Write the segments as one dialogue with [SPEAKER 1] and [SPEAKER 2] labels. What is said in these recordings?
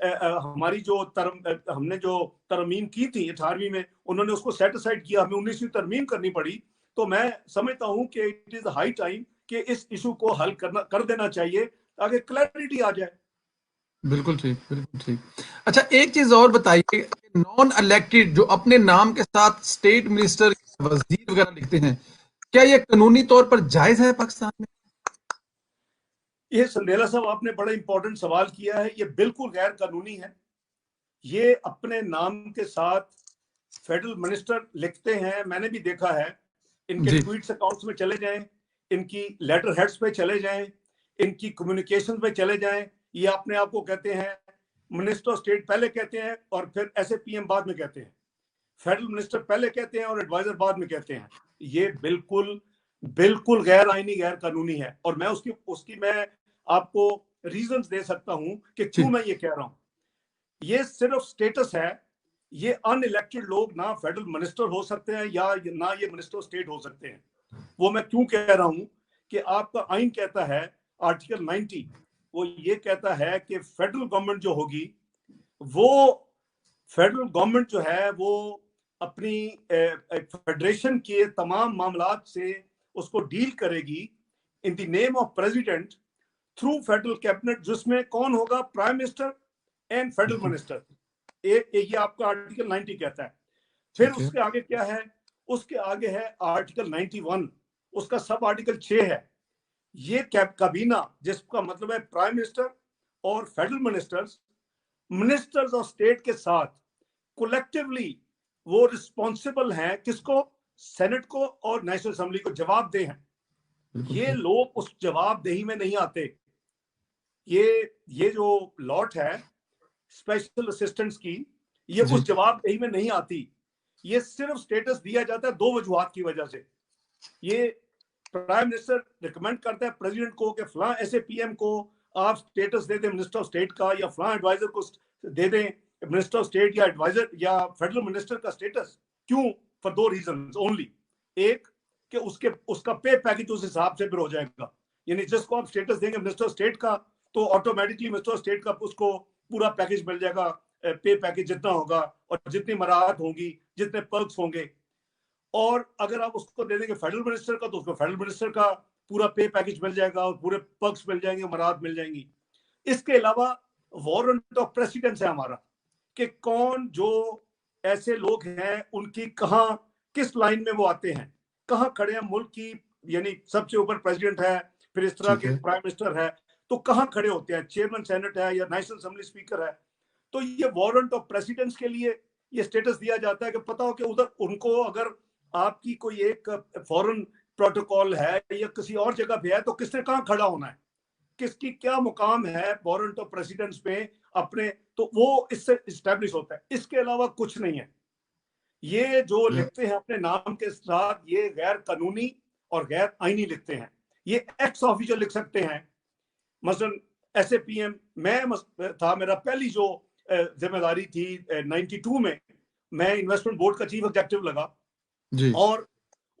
[SPEAKER 1] ہماری جو ہم نے جو ترمیم کی تھی 18ویں میں، انہوں نے اس کو سیٹ اسائڈ کیا، ہمیں 19ویں ترمیم کرنی پڑی. تو میں سمجھتا ہوں کہ اٹ از ہائی ٹائم کہ اس ایشو کو حل کر دینا چاہیے تاکہ کلیئرٹی آ جائے.
[SPEAKER 2] بالکل ٹھیک، بالکل ٹھیک. اچھا ایک چیز اور بتائیے، نان الیکٹڈ جو اپنے نام کے ساتھ اسٹیٹ منسٹر وزیر وغیرہ لکھتے ہیں، کیا یہ قانونی طور پر جائز ہے پاکستان میں؟
[SPEAKER 1] یہ سندیلا صاحب آپ نے بڑا امپورٹنٹ سوال کیا ہے. یہ بالکل غیر قانونی ہے. یہ اپنے نام کے ساتھ فیڈرل منسٹر لکھتے ہیں. میں نے بھی دیکھا ہے، ان کے
[SPEAKER 2] جی
[SPEAKER 1] ٹویٹس اکاؤنٹس میں چلے جائیں، ان کی لیٹر ہیڈز پہ چلے جائیں، ان کی کمیونیکیشن پہ چلے جائیں. یہ اپنے آپ کو کہتے ہیں منسٹر آف اسٹیٹ پہلے کہتے ہیں اور پھر ایس اے پی ایم بعد میں کہتے ہیں. فیڈرل منسٹر پہلے کہتے ہیں اور ایڈوائزر بعد میں کہتے ہیں. یہ بالکل غیر آئینی، غیر قانونی ہے. اور میں اس کی میں آپ کو ریزنز دے سکتا ہوں کہ کیوں میں یہ کہہ رہا ہوں. یہ صرف سٹیٹس ہے. یہ ان الیکٹڈ لوگ نہ فیڈرل منسٹر ہو سکتے ہیں یا نہ یہ منسٹر اسٹیٹ ہو سکتے ہیں. وہ میں کیوں کہہ رہا ہوں کہ آپ کا آئین کہتا ہے آرٹیکل 90، وہ یہ کہتا ہے کہ فیڈرل گورنمنٹ جو ہوگی، وہ فیڈرل گورنمنٹ جو ہے وہ اپنی فیڈریشن کے تمام معاملات سے اس کو ڈیل کرے گی in the name of president through federal cabinet, جس میں کون ہوگا؟ Prime minister and federal minister. یہ آپ کا آرٹیکل 90 کہتا ہے. پھر اس کے آگے کیا ہے؟ اس کے آگے ہے آرٹیکل 91، اس کا سب آرٹیکل 6 ہے. یہ کابینہ، جس کا مطلب ہے پرائم منسٹر اور فیڈرل منسٹرز آف اسٹیٹ کے ساتھ کولیکٹیولی وہ رسپانسبل ہیں. کس کو؟ سینٹ کو اور نیشنل اسمبلی کو جواب دہ ہیں. یہ لوگ اس جواب دہی میں نہیں آتے. یہ جو لاٹ ہے اسپیشل اسسٹنٹس کی، یہ اس جواب دہی میں نہیں آتی. یہ صرف سٹیٹس دیا جاتا ہے دو وجوہات کی وجہ سے. یہ پرائم منسٹر ریکمینڈ کرتا ہے پریزیڈنٹ کو کہ فلاں ایس اے پی ایم کو آپ سٹیٹس دے دیں منسٹر آف اسٹیٹ کا، یا فلاں ایڈوائزر کو دے دیں منسٹر آف اسٹیٹ یا ایڈوائزر یا فیڈرل منسٹر کا سٹیٹس. کیوں؟ فار دو ریزنز اونلی. ایک کہ اس کا پے پیکج اس حساب سے پھر ہو جائے گا. یعنی جس کو آپ سٹیٹس دیں گے منسٹر آف اسٹیٹ کا، تو آٹومیٹکلی منسٹر آف اسٹیٹ کا اس کو پورا پیکج مل جائے گا. پے پیکج جتنا ہوگا اور جتنی مراحت ہوں گی، جتنے پرکس ہوں گے. اور اگر آپ اس کو دے دیں گے فیڈرل منسٹر کا، تو اس کو فیڈرل منسٹر کا پورا پے پیکج مل جائے گا اور پورے پرکس مل جائیں گے، مراحت مل جائیں گی. اس کے علاوہ وارنٹ آف پریسیڈنس ہے ہمارا، کہ کون جو ایسے لوگ ہیں ان کی کہاں کس لائن میں وہ آتے ہیں، کہاں کھڑے ہیں ملک کی. یعنی سب سے اوپر پریزیڈنٹ ہے، پھر اس طرح کے پرائم منسٹر ہے، تو کہاں کھڑے ہوتے ہیں؟ چیئرمین سینٹ ہے یا نیشنل اسمبلی اسپیکر ہے. تو یہ وارنٹ آف پریسیڈنس کے لیے یہ سٹیٹس دیا جاتا ہے کہ پتا ہو کہ ادھر ان کو اگر آپ کی کوئی ایک فورن پروٹوکول ہے یا کسی اور جگہ پہ ہے، تو کس نے کہاں کھڑا ہونا ہے، کس کی کیا مقام ہے وارنٹ آف پریسیڈنس پہ اپنے، تو وہ اس سے اسٹیبلش ہوتا ہے. اس کے علاوہ کچھ نہیں ہے. یہ جو لکھتے ہیں اپنے نام کے ساتھ، یہ غیر قانونی اور غیر آئینی لکھتے ہیں. یہ ایکس آفیشل لکھ سکتے ہیں. مثلا ایس اے پی ایم میں تھا، میرا پہلی جو ذمہ داری تھی 92 میں انویسٹمنٹ بورڈ کا چیف ایگزیکٹو لگا. اور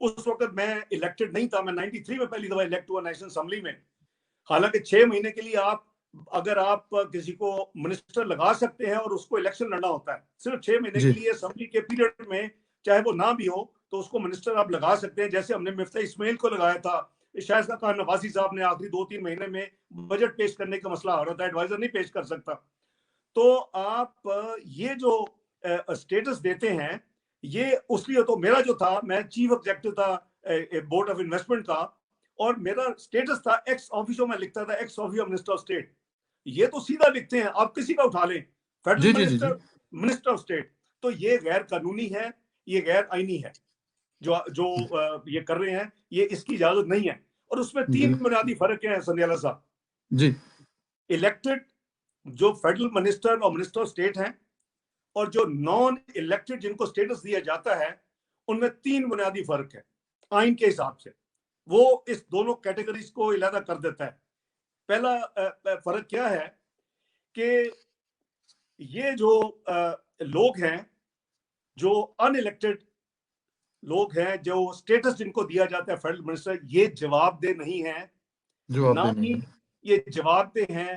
[SPEAKER 1] اس وقت میں الیکٹڈ نہیں تھا. میں 93 میں پہلی دفعہ الیکٹ ہوا نیشنل اسمبلی میں. حالانکہ 6 مہینے کے لیے اگر آپ کسی کو منسٹر لگا سکتے ہیں اور اس کو الیکشن لڑنا ہوتا ہے، صرف 6 مہینے کے لیے اسمبلی کے پیریڈ میں، چاہے وہ نہ بھی ہو تو اس کو منسٹر آپ لگا سکتے ہیں. جیسے ہم نے مفتاح اسماعیل کو لگایا تھا. شاہزادہ خان نواسی صاحب نے آخری 2-3 مہینے میں بجٹ پیش کرنے کا مسئلہ آ رہا تھا، ایڈوائزر نہیں پیش کر سکتا. تو آپ یہ جو سٹیٹس دیتے ہیں، یہ اس لیے، تو میرا جو تھا، میں چیف ایگزیکٹو تھا بورڈ آف انویسٹمنٹ کا، اور میرا سٹیٹس تھا ایکس آفیشو. میں لکھتا تھا ایکس آفیشو منسٹر آف اسٹیٹ. یہ تو سیدھا لکھتے ہیں، آپ کسی کا اٹھا لیں، federal minister, minister of state. تو یہ غیر قانونی ہے، یہ غیر آئینی ہے جو یہ کر رہے ہیں. یہ اس کی اجازت نہیں ہے. اور اس میں 3 بنیادی فرق ہیں سندیلا صاحب.
[SPEAKER 2] جی،
[SPEAKER 1] الیکٹڈ جو فیڈرل منسٹر اور منسٹر آف اسٹیٹ ہیں، اور جو نان الیکٹڈ جن کو سٹیٹس دیا جاتا ہے، ان میں 3 بنیادی فرق ہے آئین کے حساب سے. وہ اس دونوں کیٹیگریز کو علیحدہ کر دیتا ہے. پہلا فرق کیا ہے کہ یہ جو لوگ ہیں، جو ان الیکٹڈ لوگ ہیں، جو سٹیٹس جن کو دیا جاتا ہے فیڈرل منسٹر، یہ جواب دہ نہیں ہیں. نہ ہی یہ جواب دہ ہیں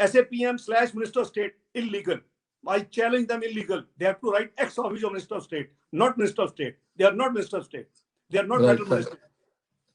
[SPEAKER 1] SAPM/Minister of State illegal. I challenge them illegal. They have to write ex officio Minister of State, not Minister of State. They are not Minister of State. They are not Federal Minister.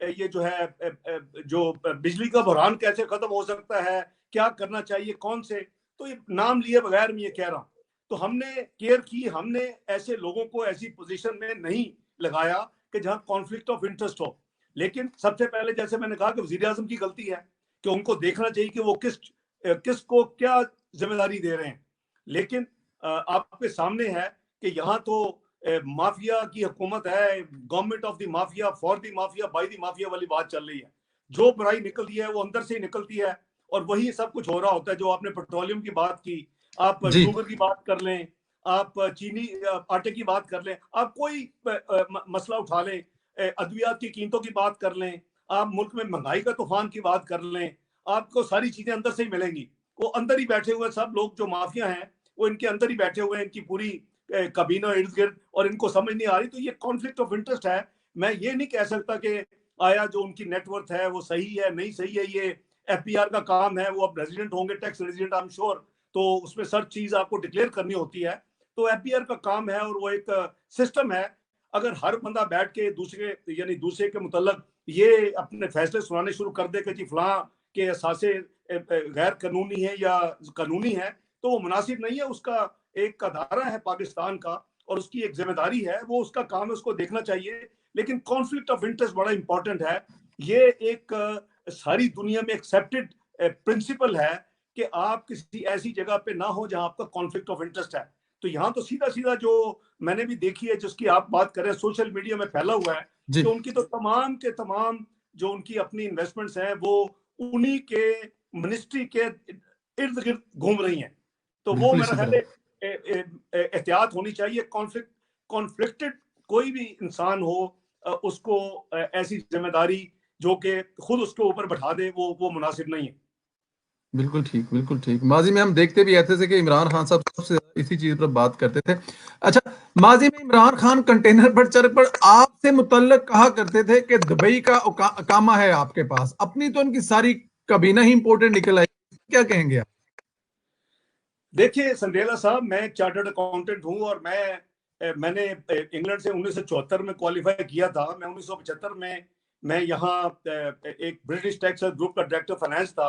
[SPEAKER 1] یہ جو ہے جو بجلی کا بحران کیسے ختم ہو سکتا ہے, کیا کرنا چاہیے, کون سے, تو یہ نام لیے بغیر میں یہ کہہ رہا ہوں. تو ہم نے کیئر کی, ہم نے ایسے لوگوں کو ایسی پوزیشن میں نہیں لگایا کہ جہاں کانفلکٹ آف انٹرسٹ ہو. لیکن سب سے پہلے جیسے میں نے کہا کہ وزیر اعظم کی غلطی ہے کہ ان کو دیکھنا چاہیے کہ وہ کس کو کیا ذمہ داری دے رہے ہیں. لیکن آپ کے سامنے ہے کہ یہاں تو مافیا کی حکومت ہے, government of the mafia, for the mafia, by the mafia والی بات چل رہی ہے. جو برائی نکلتی ہے وہ اندر سے ہی نکلتی ہے, اور وہی سب کچھ ہو رہا ہوتا ہے. جو آپ نے پیٹرولیم کی بات کی, آپ
[SPEAKER 2] جی
[SPEAKER 1] شوگر کی بات کر لیں, آپ چینی آٹے کی بات کر لیں, آپ کوئی مسئلہ اٹھا لیں, ادویات کی قیمتوں کی بات کر لیں, آپ ملک میں مہنگائی کا طوفان کی بات کر لیں, آپ کو ساری چیزیں اندر سے ہی ملیں گی. وہ اندر ہی بیٹھے ہوئے سب لوگ جو مافیا ہیں وہ ان کے اندر ہی بیٹھے ہوئے ہیں, ان کی پوری کابینہ ارد گرد, اور ان کو سمجھ نہیں آ رہی. تو یہ کانفلکٹ آف انٹرسٹ ہے. میں یہ نہیں کہہ سکتا کہ آیا جو ان کی نیٹ ورتھ ہے وہ صحیح ہے نہیں صحیح ہے, یہ ایف پی آر کا کام ہے, وہ اب ریزیڈنٹ ہوں گے, tax resident I am sure, تو اس میں سر چیز آپ کو ڈکلیئر کرنی ہوتی ہے. تو ایف پی آر کا کام ہے اور وہ ایک سسٹم ہے. اگر ہر بندہ بیٹھ کے دوسرے کے متعلق یہ اپنے فیصلے سنانے شروع کر دے کہ جی فلاں کے اثاثے غیر قانونی ہیں یا قانونی ہیں, تو وہ مناسب نہیں ہے. اس کا ایک ادارہ ہے پاکستان کا, اور اس کی ایک ذمہ داری ہے, وہ اس کا کام ہے, اس کو دیکھنا چاہیے. لیکن کانفلکٹ آف انٹرسٹ بڑا امپورٹنٹ ہے. یہ ایک ساری دنیا میں ایکسیپٹڈ پرنسپل ہے کہ آپ کسی ایسی جگہ پہ نہ ہو جہاں آپ کا کانفلکٹ آف انٹرسٹ ہے. تو یہاں تو سیدھا سیدھا جو میں نے بھی دیکھی ہے, جس کی آپ بات کریں, سوشل میڈیا میں پھیلا ہوا ہے
[SPEAKER 2] جی
[SPEAKER 1] کہ ان کی تو تمام کے تمام جو ان کی اپنی انویسٹمنٹس ہیں وہ انہی کے منسٹری کے ارد گرد گھوم رہی ہیں. تو وہ
[SPEAKER 2] بالکل
[SPEAKER 1] میرا
[SPEAKER 2] اسی
[SPEAKER 1] خیال
[SPEAKER 2] طرح.
[SPEAKER 1] ہے احتیاط ہونی چاہیے. کانفلکٹڈ کوئی بھی انسان ہو, اس کو ایسی ذمہ داری جو کہ خود اس کے اوپر بٹھا دے وہ مناسب نہیں ہے.
[SPEAKER 2] بالکل ٹھیک, بالکل ٹھیک. ماضی میں ہم دیکھتے بھی ایسے تھے کہ عمران خان صاحب سب سے زیادہ اسی چیز پر بات کرتے تھے. اچھا, ماضی میں عمران خان کنٹینر پر چڑھ پر آپ سے متعلق کہا کرتے تھے کہ دبئی کا اقامہ ہے آپ کے پاس, اپنی تو ان کی ساری کابینہ ہی امپورٹنٹ نکل آئی, کیا کہیں گے آپ؟
[SPEAKER 1] دیکھیے سندیلا صاحب, میں چارٹرڈ اکاؤنٹنٹ ہوں, اور میں نے انگلینڈ سے 1974 میں کوالیفائی کیا تھا. میں 1975 میں یہاں ایک برٹش ٹیکس گروپ کا ڈائریکٹر فائنانس تھا,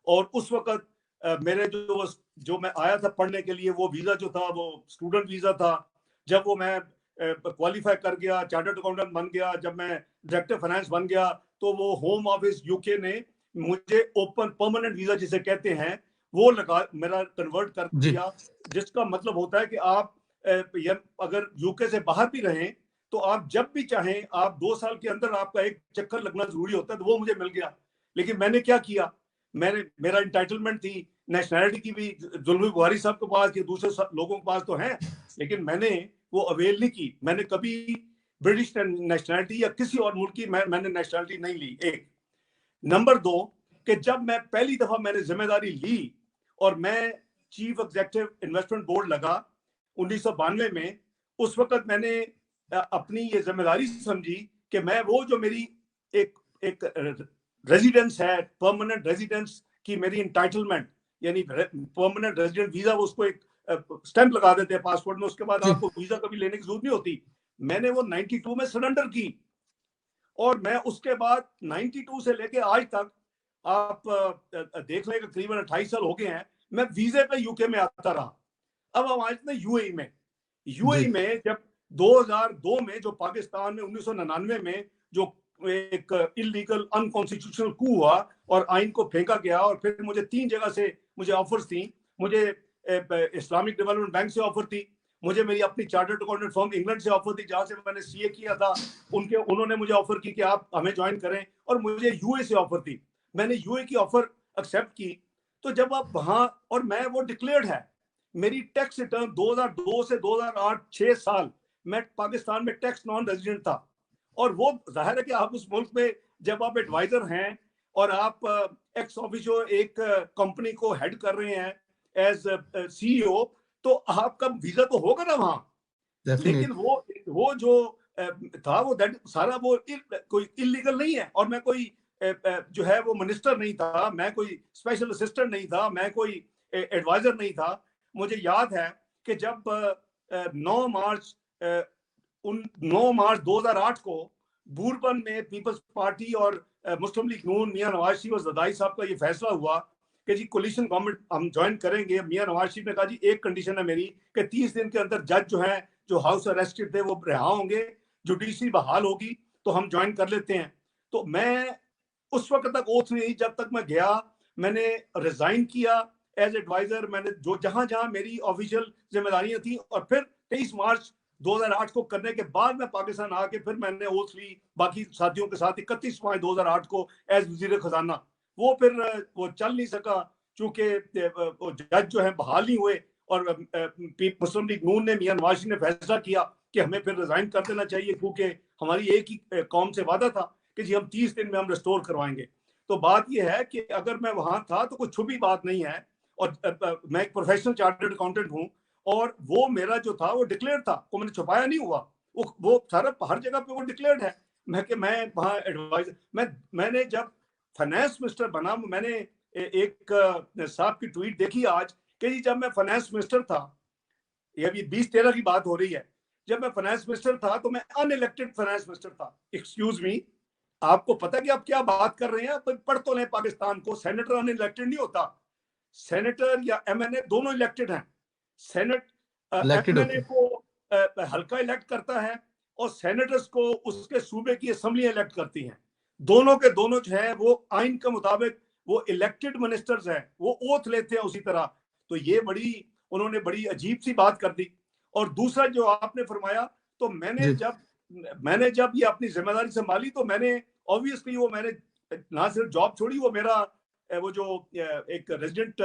[SPEAKER 1] اور اس وقت میرے جو میں آیا تھا پڑھنے کے لیے, وہ ویزا جو تھا وہ اسٹوڈنٹ ویزا تھا. جب وہ میں کوالیفائی کر گیا, چارٹرڈ اکاؤنٹنٹ بن گیا, جب میں ڈائریکٹر فائنانس بن گیا, تو وہ ہوم آفس یو کے نے مجھے اوپن پرماننٹ ویزا جسے کہتے ہیں وہ لگا, میرا کنورٹ کر
[SPEAKER 2] جی
[SPEAKER 1] دیا. جس کا مطلب ہوتا ہے کہ آپ اگر یو کے سے باہر بھی رہیں تو آپ جب بھی چاہیں, آپ 2 سال کے اندر آپ کا ایک چکر لگنا ضروری ہوتا ہے. تو وہ مجھے مل گیا. لیکن میں نے کیا کیا, میرا انٹائٹلمنٹ تھی نیشنلٹی کی بھی, ذوالفقار بخاری صاحب کے پاس یا دوسرے لوگوں کے پاس تو ہیں, لیکن میں نے وہ اویل نہیں کی. میں نے کبھی برٹش نیشنلٹی یا کسی اور ملک کی میں نے نیشنلٹی نہیں لی. ایک نمبر 2 کہ جب میں پہلی دفعہ میں نے ذمہ داری لی اور میں چیف ایگزیکٹو انویسٹمنٹ بورڈ لگا 1992 میں, اس وقت میں نے اپنی یہ ذمہ داری سمجھی کہ میں وہ جو میری ایک ریزیڈنس ہے, پرماننٹ ریزیڈنس کی میری انٹائٹلمنٹ, یعنی پرماننٹ ریزیڈنٹ ویزا, اس کو ایک سٹیمپ لگا دیتے ہیں پاسپورٹ میں, اس کے بعد
[SPEAKER 2] جی
[SPEAKER 1] آپ کو ویزا کبھی لینے کی ضرورت نہیں ہوتی. میں نے وہ 92 میں سرنڈر کی, اور میں اس کے بعد 92 سے لے کے آج تک آپ دیکھ لیں کہ تقریباً 28 سال ہو گئے ہیں, میں ویزے پہ یو کے میں آتا رہا. اب ہم آج یو اے
[SPEAKER 2] جی
[SPEAKER 1] میں جب 2002 میں جو پاکستان میں 1999 میں جو ایک انلیگل انکانسٹیٹیوشنل کو ہوا اور آئین کو پھینکا گیا, اور پھر مجھے 3 جگہ سے مجھے آفرز تھیں. مجھے اسلامک ڈیولپمنٹ بینک سے آفر تھی, مجھے میری اپنی چارٹرڈ اکاؤنٹنٹ فرم انگلینڈ سے آفر تھی جہاں سے میں نے سی اے کیا تھا, انہوں نے مجھے آفر کی کہ آپ ہمیں جوائن کریں, اور مجھے یو اے سے آفر تھی. میں نے یو اے کی آفر ایکسیپٹ کی. تو جب آپ وہاں, اور میں وہ ڈکلیئرڈ ہے, میری ٹیکس ریٹرن 2002 سے 2008 6 سال میں پاکستان میں ٹیکس نان ریزیڈنٹ تھا. اور وہ ظاہر ہے کہ آپ اس ملک میں جب آپ ایڈوائزر ہیں اور آپ ایکس آفیشو ایک کمپنی کو ہیڈ کر رہے ہیں ایز سی ای او, تو آپ کا ویزا تو ہوگا نا وہاں. لیکن وہ جو تھا وہ سارا وہ کوئی انلیگل نہیں ہے, اور میں کوئی جو ہے وہ منسٹر نہیں تھا, میں کوئی اسپیشل اسسٹنٹ نہیں تھا, میں کوئی ایڈوائزر نہیں تھا. مجھے یاد ہے کہ جب 9 مارچ 2008 کو بوربن میں پیپلز پارٹی اور مسلم لیگ نون میاں نواز شریف اور زرداری صاحب کا یہ فیصلہ ہوا کہ جی کولیشن گورنمنٹ ہم جوائن کریں گے، میاں نواز شریف نے کہا جی ایک کنڈیشن ہے میری کہ 30 دن کے اندر جج جو ہیں جو ہاؤس اریسٹڈ تھے وہ رہا ہوں گے، جوڈیشری بحال ہوگی تو ہم جوائن کر لیتے ہیں. تو میں اس وقت تک اوتھ نہیں، جب تک میں گیا میں نے ریزائن کیا ایز ایڈوائزر، میں نے جو جہاں جہاں میری آفیشیل ذمہ داریاں تھیں، اور پھر 23 مارچ 2008 کو کرنے کے بعد میں پاکستان آ کے پھر میں نے اوتھ لی باقی ساتھیوں کے ساتھ 31 مارچ 2008 کو ایز وزیر خزانہ. وہ پھر وہ چل نہیں سکا چونکہ جج جو ہیں بحال نہیں ہوئے، اور مسلم لیگ نون نے میاں نواز شریف نے فیصلہ کیا کہ ہمیں پھر ریزائن کر دینا چاہیے، کیونکہ ہماری ایک ہی قوم سے وعدہ تھا کہ جی ہم 30 دن میں ہم ریسٹور کروائیں گے. تو بات یہ ہے کہ اگر میں وہاں تھا تو کوئی چھپی بات نہیں ہے، اور میں ایک پروفیشنل چارٹرڈ اکاؤنٹنٹ ہوں، اور وہ میرا جو تھا وہ ڈکلیئر تھا، وہ میں نے چھپایا نہیں ہوا، وہ سارا ہر جگہ پہ وہ ڈکلیئرڈ ہے. میں وہاں ایڈوائزر، میں نے جب فائنانس منسٹر بنا، میں نے ایک صاحب کی ٹویٹ دیکھی آج کہ جی جب میں فائنانس منسٹر تھا، یہ ابھی 2013 کی بات ہو رہی ہے، جب میں فائنانس منسٹر تھا تو میں ان الیکٹڈ فائنانس منسٹر تھا. ایکسکیوز می، آپ کو پتا کہ آپ کیا بات کر رہے ہیں؟ پڑھ تو لیں پاکستان کو، سینیٹر ان الیکٹڈ نہیں ہوتا، سینیٹر یا ایم این اے دونوں الیکٹڈ ہیں. سینٹ
[SPEAKER 2] الیکٹڈ
[SPEAKER 1] ایم این
[SPEAKER 2] ہوتے
[SPEAKER 1] اے
[SPEAKER 2] ہیں.
[SPEAKER 1] کو حلقہ الیکٹ کرتا ہے، اور سینیٹرز کو اس کے صوبے کی اسمبلی الیکٹ کرتی ہیں. دونوں کے دونوں جو ہیں وہ آئین کے مطابق وہ الیکٹڈ منسٹرز ہیں، وہ اوتھ لیتے ہیں اسی طرح. تو یہ انہوں نے بڑی عجیب سی بات کر دی. اور دوسرا جو آپ نے فرمایا، تو میں نے جب یہ اپنی ذمہ داری سنبھالی تو میں نے obviously وہ میں نے نہ صرف جاب چھوڑی، وہ میرا وہ جو ایک ریزیڈنٹ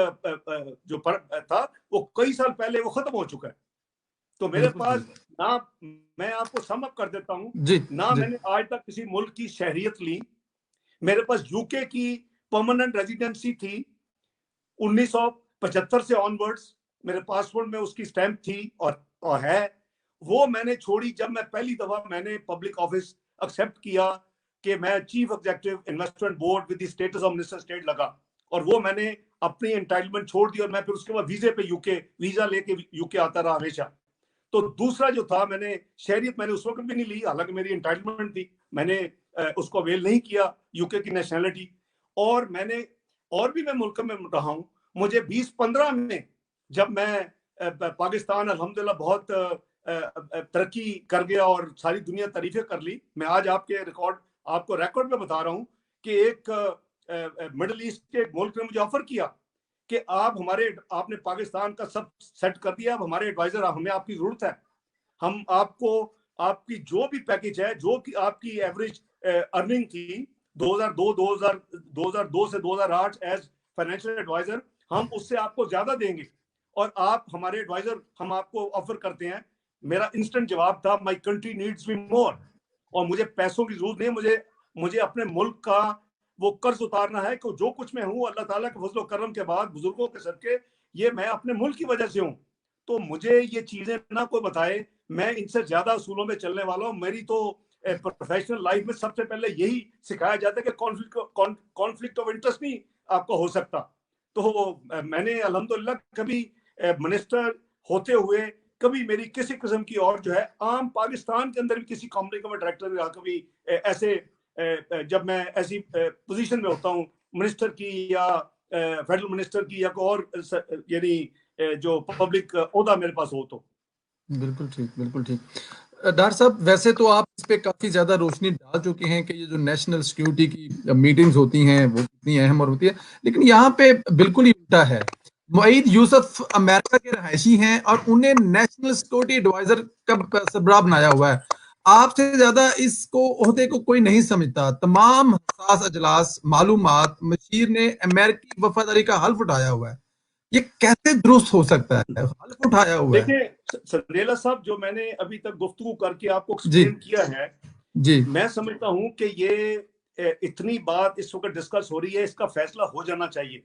[SPEAKER 1] جو تھا وہ کئی سال پہلے وہ ختم ہو چکا ہے. تو میرے
[SPEAKER 2] بالکل
[SPEAKER 1] پاس
[SPEAKER 2] ٹھیک.
[SPEAKER 1] نہ، میں آپ کو سم اپ کر دیتا ہوں،
[SPEAKER 2] جی
[SPEAKER 1] نہ
[SPEAKER 2] جی.
[SPEAKER 1] میں نے آج تک کسی ملک کی شہریت لی. میرے پاس یو کے کی پرماننٹ ریزیڈنسی تھی 1975 سے آن ورڈز، میرے پاسپورٹ میں اس کی سٹیمپ تھی اور ہے. وہ میں نے چھوڑی جب میں پہلی دفعہ میں نے پبلک آفس ایکسپٹ کیا کہ میں chief executive investment board with the status of minister state لگا، اور وہ میں نے اپنی انٹائٹلمنٹ چھوڑ دی، اور میں پھر اس کے بعد ویزے پہ ویزا لے کے یو کے آتا رہا ہمیشہ. تو دوسرا جو تھا، میں نے شہریت میں نے اس وقت بھی نہیں لی، حالانکہ میری انٹائٹلمنٹ تھی، میں نے اس کو اویل نہیں کیا یو کے کی نیشنلٹی. اور میں نے اور بھی میں ملک میں رہا ہوں. مجھے 2015 میں جب میں پاکستان الحمدللہ بہت ترقی کر گیا اور ساری دنیا تعریفیں کر لی، میں آج آپ کو ریکارڈ میں بتا رہا ہوں کہ ایک مڈل ایسٹ کے ملک نے مجھے آفر کیا کہ آپ نے پاکستان کا سب سیٹ کر دیا، اب ہمارے ایڈوائزر، ہمیں آپ کی ضرورت ہے، ہم آپ کو آپ کی جو بھی پیکج ہے، جو آپ کی ایوریج ارننگ تھی 2002 سے 2008 ایز فائنینشیل ایڈوائزر، ہم اس سے آپ کو زیادہ دیں گے، اور آپ ہمارے ایڈوائزر ہم آپ کو آفر کرتے ہیں. میرا انسٹنٹ جواب تھا مائی کنٹری نیڈز می مور، اور مجھے پیسوں کی ضرورت نہیں، مجھے اپنے ملک کا وہ قرض اتارنا ہے کہ جو کچھ میں ہوں اللہ تعالیٰ کے فضل و کرم کے بعد بزرگوں کے صدقے یہ میں اپنے ملک کی وجہ سے ہوں. تو مجھے یہ چیزیں نہ کوئی بتائے، میں ان سے زیادہ اصولوں میں چلنے والا ہوں. میری تو پروفیشنل لائف میں سب سے پہلے یہی سکھایا جاتا ہے کہ کانفلکٹ آف انٹرسٹ نہیں آپ کا ہو سکتا. تو میں نے الحمدللہ کبھی منسٹر ہوتے ہوئے کبھی میری کسی قسم کی، اور جو ہے عام پاکستان کے اندر بھی کسی کمپنی کا میں ڈائریکٹر رہا کبھی ایسے، جب میں ایسی پوزیشن میں ہوتا ہوں منسٹر کی یا فیڈرل منسٹر کی یا کوئی اور یعنی جو پبلک عہدہ میرے پاس ہو. تو
[SPEAKER 2] بالکل ٹھیک، بالکل ٹھیک. ڈاکٹر صاحب ویسے تو آپ اس پہ کافی زیادہ روشنی ڈال چکے ہیں کہ یہ جو نیشنل سیکیورٹی کی میٹنگز ہوتی ہیں وہ کتنی اہم اور ہوتی ہے، لیکن یہاں پہ بالکل ہی الٹا ہے. معید یوسف امریکہ کے رہائشی ہیں اور انہیں نیشنل سیکیورٹی ایڈوائزر کا سربراہ بنایا ہوا ہے. آپ سے زیادہ اس کو عہدے کو کوئی نہیں سمجھتا. تمام حساس اجلاس، معلومات، مشیر نے امریکی وفاداری کا حلف اٹھایا ہوا ہے. یہ کیسے درست ہو سکتا ہے؟ حلف اٹھایا ہوا ہے.
[SPEAKER 1] دیکھیں سندیلا صاحب، جو میں نے ابھی تک گفتگو کر کے آپ کو
[SPEAKER 2] جی
[SPEAKER 1] ایکسپلین کیا ہے،
[SPEAKER 2] جی
[SPEAKER 1] میں سمجھتا ہوں کہ یہ اتنی بات اس وقت ڈسکس ہو رہی ہے، اس کا فیصلہ ہو جانا چاہیے.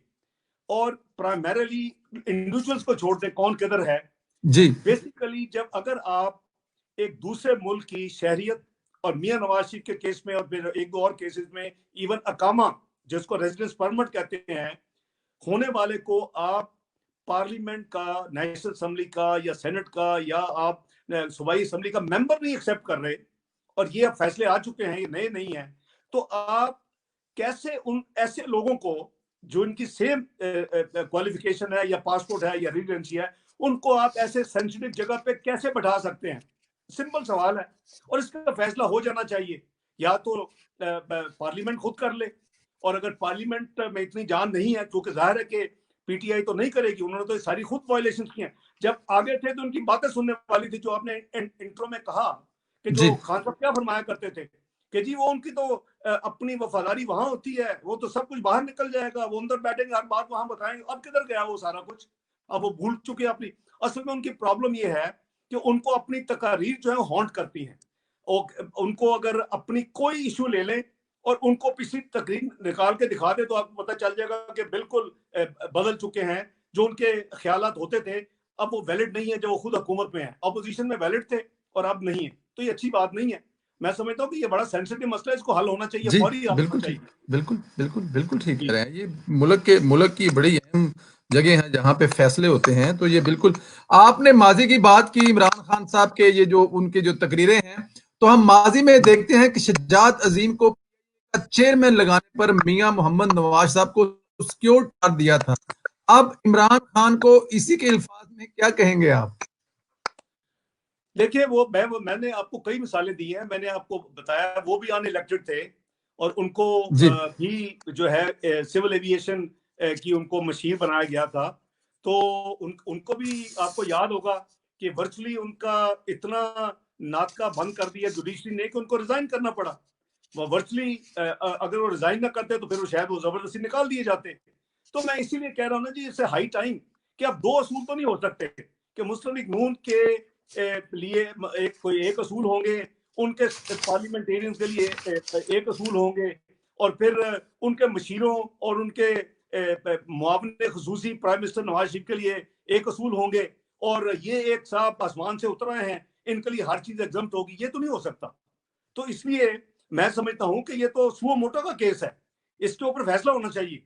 [SPEAKER 1] اور پرائمریلی انڈیویجولز کو چھوڑ دیں کون کدھر ہے.
[SPEAKER 2] جی
[SPEAKER 1] بیسیکلی جب اگر آپ ایک دوسرے ملک کی شہریت، اور میاں نواز شریف کے کیس میں اور پھر ایک دو اور کیسز میں ایون اقامہ جس کو ریزیڈنس پرمٹ کہتے ہیں ہونے والے کو، آپ پارلیمنٹ کا، نیشنل اسمبلی کا یا سینٹ کا یا آپ صوبائی اسمبلی کا ممبر نہیں ایکسیپٹ کر رہے، اور یہ اب فیصلے آ چکے ہیں, یہ نئے نہیں ہیں, تو آپ کیسے ان ایسے لوگوں کو جو ان کی سیم کوالیفیکیشن ہے یا پاسپورٹ ہے یا ریزیڈنسی ہے, ان کو آپ ایسے سینسٹیو جگہ پہ کیسے بٹھا سکتے ہیں؟ سمپل سوال ہے, اور اس کا فیصلہ ہو جانا چاہیے. یا تو پارلیمنٹ خود کر لے, اور اگر پارلیمنٹ میں اتنی جان نہیں ہے, کیونکہ ظاہر ہے کہ پی ٹی آئی تو نہیں کرے گی, انہوں نے تو ساری خود وائلیشن کی ہیں. جب آگے تھے تو ان کی باتیں سننے والی تھی, جو آپ نے انٹرو میں کہا کہ
[SPEAKER 2] جی
[SPEAKER 1] جو خان صاحب کیا فرمایا کرتے تھے کہ جی وہ ان کی تو اپنی وفاداری وہاں ہوتی ہے, وہ تو سب کچھ باہر نکل جائے گا, وہ اندر بیٹھیں گے, ہر بات وہاں بتائیں گے. اب کدھر گیا وہ سارا کچھ؟ اب وہ بھول چکے اپنی. اصل میں ان کی پرابلم یہ ہے کہ ان کو اپنی تقاریر جو ہے ہانٹ کرتی ہیں, اور ان کو اگر اپنی کوئی ایشو لے لیں اور ان کو پچھلی تقریر نکال کے دکھا دے تو آپ کو پتہ چل جائے گا کہ بالکل بدل چکے ہیں. جو ان کے خیالات ہوتے تھے اب وہ ویلڈ نہیں ہے, جو وہ خود حکومت میں ہیں. اپوزیشن میں ویلڈ تھے اور اب نہیں ہے, تو یہ اچھی بات نہیں ہے. میں سمجھتا ہوں کہ یہ بڑا سینسٹیو مسئلہ ہے, اس کو حل ہونا چاہیے,
[SPEAKER 2] جی
[SPEAKER 1] فوری حل ہونا
[SPEAKER 2] بالکل ٹھیک,
[SPEAKER 1] چاہیے.
[SPEAKER 2] بالکل بالکل بالکل ٹھیک
[SPEAKER 1] جی
[SPEAKER 2] کہہ رہے ہیں. یہ ملک کی بڑی اہم جگہ ہیں جہاں پہ فیصلے ہوتے ہیں. تو یہ بالکل, آپ نے ماضی کی بات کی عمران خان صاحب کے, یہ جو ان کے جو تقریریں ہیں, تو ہم ماضی میں دیکھتے ہیں کہ شجاعت عظیم کو چیئرمین لگانے پر میاں محمد نواز صاحب کو سیکیور کر دیا تھا. اب عمران خان کو اسی کے الفاظ میں کیا کہیں گے آپ؟
[SPEAKER 1] دیکھیے, میں نے آپ کو کئی مثالیں دی ہیں. میں نے آپ کو بتایا وہ بھی ان الیکٹڈ تھے, اور ان کو
[SPEAKER 2] جی
[SPEAKER 1] بھی جو ہے سول ایویشن کی ان کو مشیر بنایا گیا تھا. تو ان کو بھی آپ کو یاد ہوگا کہ ورچولی ان کا اتنا ناطقہ بند کر دیا جوڈیشری نے کہ ان کو ریزائن کرنا پڑا. ورچولی اگر وہ ریزائن نہ کرتے تو پھر وہ شاید وہ زبردستی نکال دیے جاتے. تو میں اسی لیے کہہ رہا ہوں نا جی, اس سے ہائی ٹائم کہ اب دو اصول تو نہیں ہو سکتے کہ مسلم لیگ نون کے لیے ایک اصول ہوں گے, ان کے پارلیمنٹیرینز کے لیے ایک اصول ہوں گے, اور پھر ان کے مشیروں اور ان کے معاون خصوصی پرائم منسٹر نواز شریف کے لیے ایک اصول ہوں گے, اور یہ ایک صاحب آسمان سے اتر رہے ہیں, ان کے لیے ہر چیز ایگزمپٹ ہوگی. یہ تو نہیں ہو سکتا. تو اس لیے میں سمجھتا ہوں کہ یہ تو سو موٹو کا کیس ہے, اس کے اوپر فیصلہ ہونا چاہیے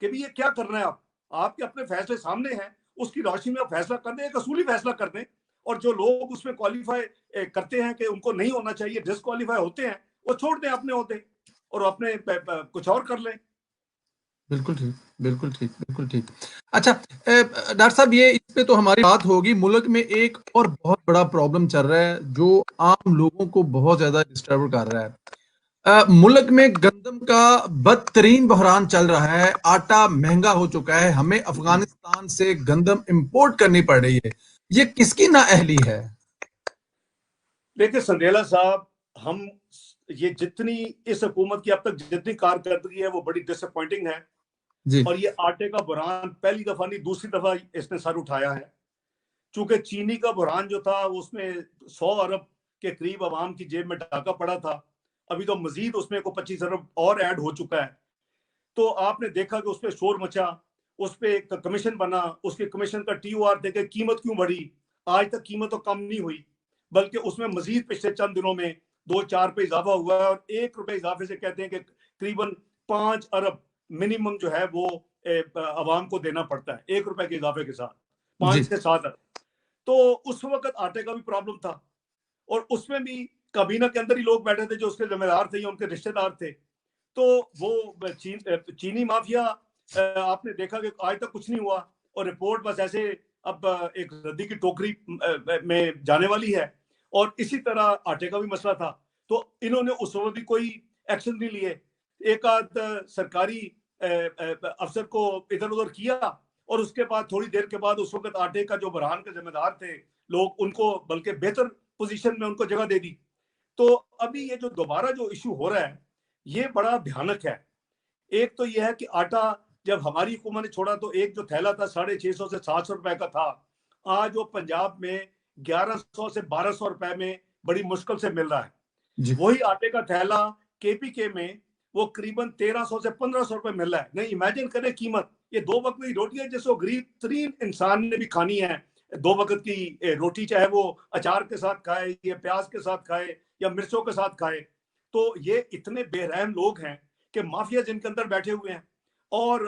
[SPEAKER 1] کہ بھی یہ کیا کرنا ہے. آپ کے اپنے فیصلے سامنے ہیں, اس کی روشنی میں آپ فیصلہ کر دیں, ایک اصولی فیصلہ کر دیں, اور جو لوگ اس میں کوالیفائی کرتے ہیں کہ ان کو نہیں ہونا چاہیے, ڈسکوالیفائی ہوتے ہیں, وہ چھوڑ دیں اپنے عہدے اور اپنے کچھ اور کر لیں.
[SPEAKER 2] بالکل ٹھیک, بالکل ٹھیک, بالکل ٹھیک. اچھا ڈاکٹر صاحب, یہ اس پہ تو ہماری بات ہوگی. ملک میں ایک اور بہت بڑا پرابلم چل رہا ہے جو عام لوگوں کو بہت زیادہ ڈسٹرب کر رہا ہے. ملک میں گندم کا بدترین بحران چل رہا ہے. آٹا مہنگا ہو چکا ہے, ہمیں افغانستان سے گندم امپورٹ کرنی پڑ رہی ہے. یہ کس کی نااہلی ہے؟
[SPEAKER 1] دیکھیں سندیلا صاحب, ہم یہ جتنی اس حکومت کی اب تک جتنی کارکردگی ہے وہ بڑی ڈس اپوائنٹنگ ہے.
[SPEAKER 2] جی
[SPEAKER 1] اور یہ آٹے کا بحران پہلی دفعہ نہیں, دوسری دفعہ اس نے سر اٹھایا ہے. چونکہ چینی کا بحران جو تھا اس میں 100 ارب کے قریب عوام کی جیب میں ڈاکہ پڑا تھا. ابھی تو مزید اس میں کو 25 ارب اور ایڈ ہو چکا ہے. تو آپ نے دیکھا کہ اس پہ شور مچا, اس پہ ایک کمیشن بنا, اس کے کمیشن کا ٹی او آر دیکھے, قیمت کیوں بڑھی. آج تک قیمت تو کم نہیں ہوئی, بلکہ اس میں مزید پچھلے چند دنوں میں 2-4 پہ اضافہ ہوا ہے, اور 1 روپے اضافے سے کہتے ہیں کہ قریباً 5 ارب منیمم جو ہے وہ عوام کو دینا پڑتا ہے 1 روپے کے اضافے کے ساتھ,
[SPEAKER 2] جی
[SPEAKER 1] 5 سے 7 ارب. تو اس وقت آٹے کا بھی پرابلم تھا, اور اس میں بھی کابینہ کے اندر ہی لوگ بیٹھے تھے جو اس کے ذمہ دار تھے یا ان کے رشتہ دار تھے. تو وہ چینی مافیا آپ نے دیکھا کہ آج تک کچھ نہیں ہوا, اور رپورٹ بس ایسے اب ایک ردی کی ٹوکری میں جانے والی ہے. اور اسی طرح آٹے کا بھی مسئلہ تھا, تو انہوں نے اس وقت بھی کوئی ایکشن نہیں لیے. ایک آدھ سرکاری افسر کو ادھر ادھر کیا, اور اس کے بعد تھوڑی دیر کے بعد اس وقت آٹے کا جو بحران کے ذمہ دار تھے لوگ, ان کو بلکہ بہتر پوزیشن میں ان کو جگہ دے دی. تو ابھی یہ جو دوبارہ جو ایشو ہو رہا ہے یہ بڑا بھیانک ہے. ایک تو یہ ہے کہ آٹا جب ہماری حکومت نے چھوڑا تو ایک جو تھیلا تھا 650 سے 700 روپے کا تھا, آج وہ پنجاب میں 1100 سے 1200 روپے میں بڑی مشکل سے مل رہا ہے.
[SPEAKER 2] جی
[SPEAKER 1] وہی آٹے کا تھیلا کے پی کے میں وہ قریباً 1300 سے 1500 روپے مل رہا ہے. نہیں امیجن کریں قیمت, یہ 2 وقت کی روٹی ہے جس کو غریب ترین انسان نے بھی کھانی ہے. 2 وقت کی روٹی, چاہے وہ اچار کے ساتھ کھائے یا پیاز کے ساتھ کھائے یا مرچوں کے ساتھ کھائے. تو یہ اتنے بے رحم لوگ ہیں کہ مافیا جن کے اندر بیٹھے ہوئے ہیں, اور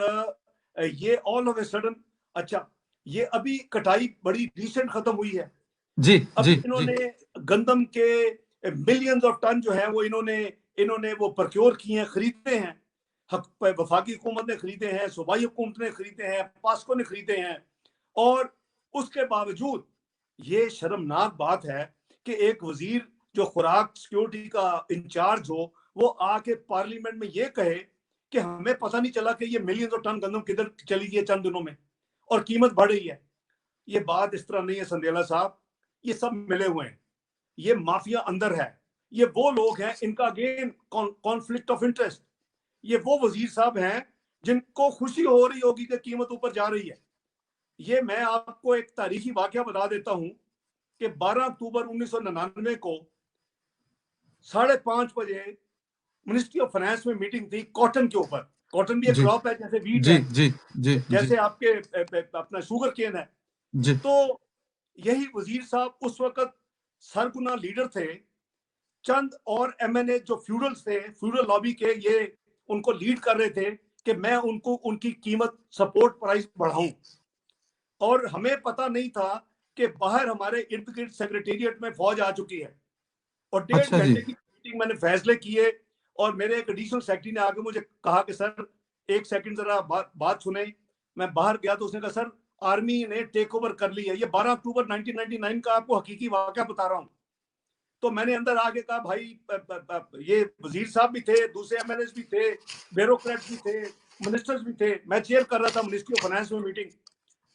[SPEAKER 1] یہ آل آف اے سڈن, اچھا یہ ابھی کٹائی بڑی ریسنٹ ختم ہوئی ہے.
[SPEAKER 2] جی
[SPEAKER 1] اب
[SPEAKER 2] جی
[SPEAKER 1] انہوں
[SPEAKER 2] جی
[SPEAKER 1] نے گندم کے ملینز آف ٹن جو ہے وہ انہوں نے وہ پرکیور کیے ہیں, خریدتے ہیں. وفاقی حکومت نے خریدے ہیں, صوبائی حکومت نے خریدے ہیں, پاسکو نے خریدے ہیں. اور اس کے باوجود یہ شرمناک بات ہے کہ ایک وزیر جو خوراک سیکیورٹی کا انچارج ہو, وہ آ کے پارلیمنٹ میں یہ کہے کہ ہمیں پتہ نہیں چلا کہ یہ ملینز آف ٹن گندم کدھر چلی گئی ہے چند دنوں میں اور قیمت بڑھ رہی ہے. یہ بات اس طرح نہیں ہے سندھیلا صاحب, یہ سب ملے ہوئے ہیں, یہ مافیا اندر ہے, یہ وہ لوگ ہیں, ان کا اگین کانفلکٹ آف انٹرسٹ. یہ وہ وزیر صاحب ہیں جن کو خوشی ہو رہی ہوگی کہ قیمت اوپر جا رہی ہے. یہ میں آپ کو ایک تاریخی واقعہ بتا دیتا ہوں کہ 12 اکتوبر 1999 کو 5:30 بجے منسٹری آف فائنانس میں میٹنگ تھی کاٹن کے اوپر. کاٹن بھی ایک کراپ ہے جیسے ویٹ ہے, جیسے آپ کے اپنا شوگر کین ہے. تو یہی وزیر صاحب اس وقت سرگنا لیڈر تھے. چند اور ایم این اے جو فیوڈلز تھے, فیوڈل لابی کے, یہ ان کو لیڈ کر رہے تھے کہ میں ان کی قیمت سپورٹ پرائز بڑھاؤں. اور ہمیں پتہ نہیں تھا کہ باہر ہمارے ارد گرد سیکریٹریٹ میں فوج آ چکی ہے. اور 1.5 گھنٹے کی میٹنگ میں نے فیصلے کیے, اور میرے ایک ایڈیشنل سیکرٹری نے آگے مجھے کہا کہ سر ایک سیکنڈ ذرا بات سنیں. میں باہر گیا تو اس نے کہا سر آرمی نے ٹیک اوور کر لی ہے. یہ 12 اکتوبر 1999 کا آپ کو حقیقی واقعہ بتا رہا ہوں. تو میں نے اندر آگے کہا بھائی یہ وزیر صاحب بھی تھے, دوسرے ایم ایل ایز بھی تھے, بیوروکریٹس بھی تھے, منسٹرز بھی تھے. میں چیئر کر رہا تھا منسٹری آف فائنانس میں میٹنگ.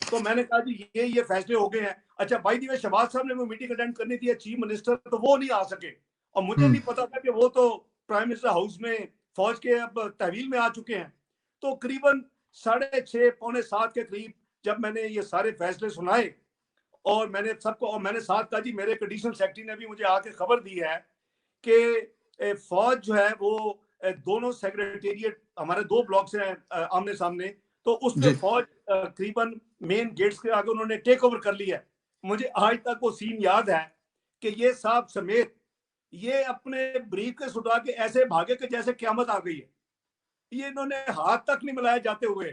[SPEAKER 1] تو میں نے کہا جی یہ فیصلے ہو گئے ہیں. اچھا بائی دی وے شہباز صاحب نے وہ میٹنگ اٹینڈ کرنی تھی, چیف منسٹر, تو وہ نہیں آ سکے. اور مجھے نہیں پتا تھا کہ وہ تو پرائم منسٹر ہاؤس میں فوج کے اب تحویل میں آ چکے ہیں. تو قریباً 6:30 پونے 7 کے قریب جب میں نے یہ سارے فیصلے سنائے, اور میں نے سب کو, اور میں نے ساتھ کہا جی میرے ایڈیشنل سیکرٹری نے بھی مجھے آ کے خبر دی ہے کہ فوج جو ہے وہ دونوں سیکریٹریٹ ہمارے 2 بلاکس ہیں آمنے سامنے, تو اس میں فوج قریباً مین گیٹس کے آگے انہوں نے ٹیک اوور کر لی ہے. مجھے آج تک وہ سین یاد ہے کہ یہ صاحب سمیت یہ اپنے بریف کے اٹھا کے ایسے بھاگے کہ جیسے قیامت آ گئی ہے. یہ انہوں نے ہاتھ تک نہیں ملائے جاتے ہوئے.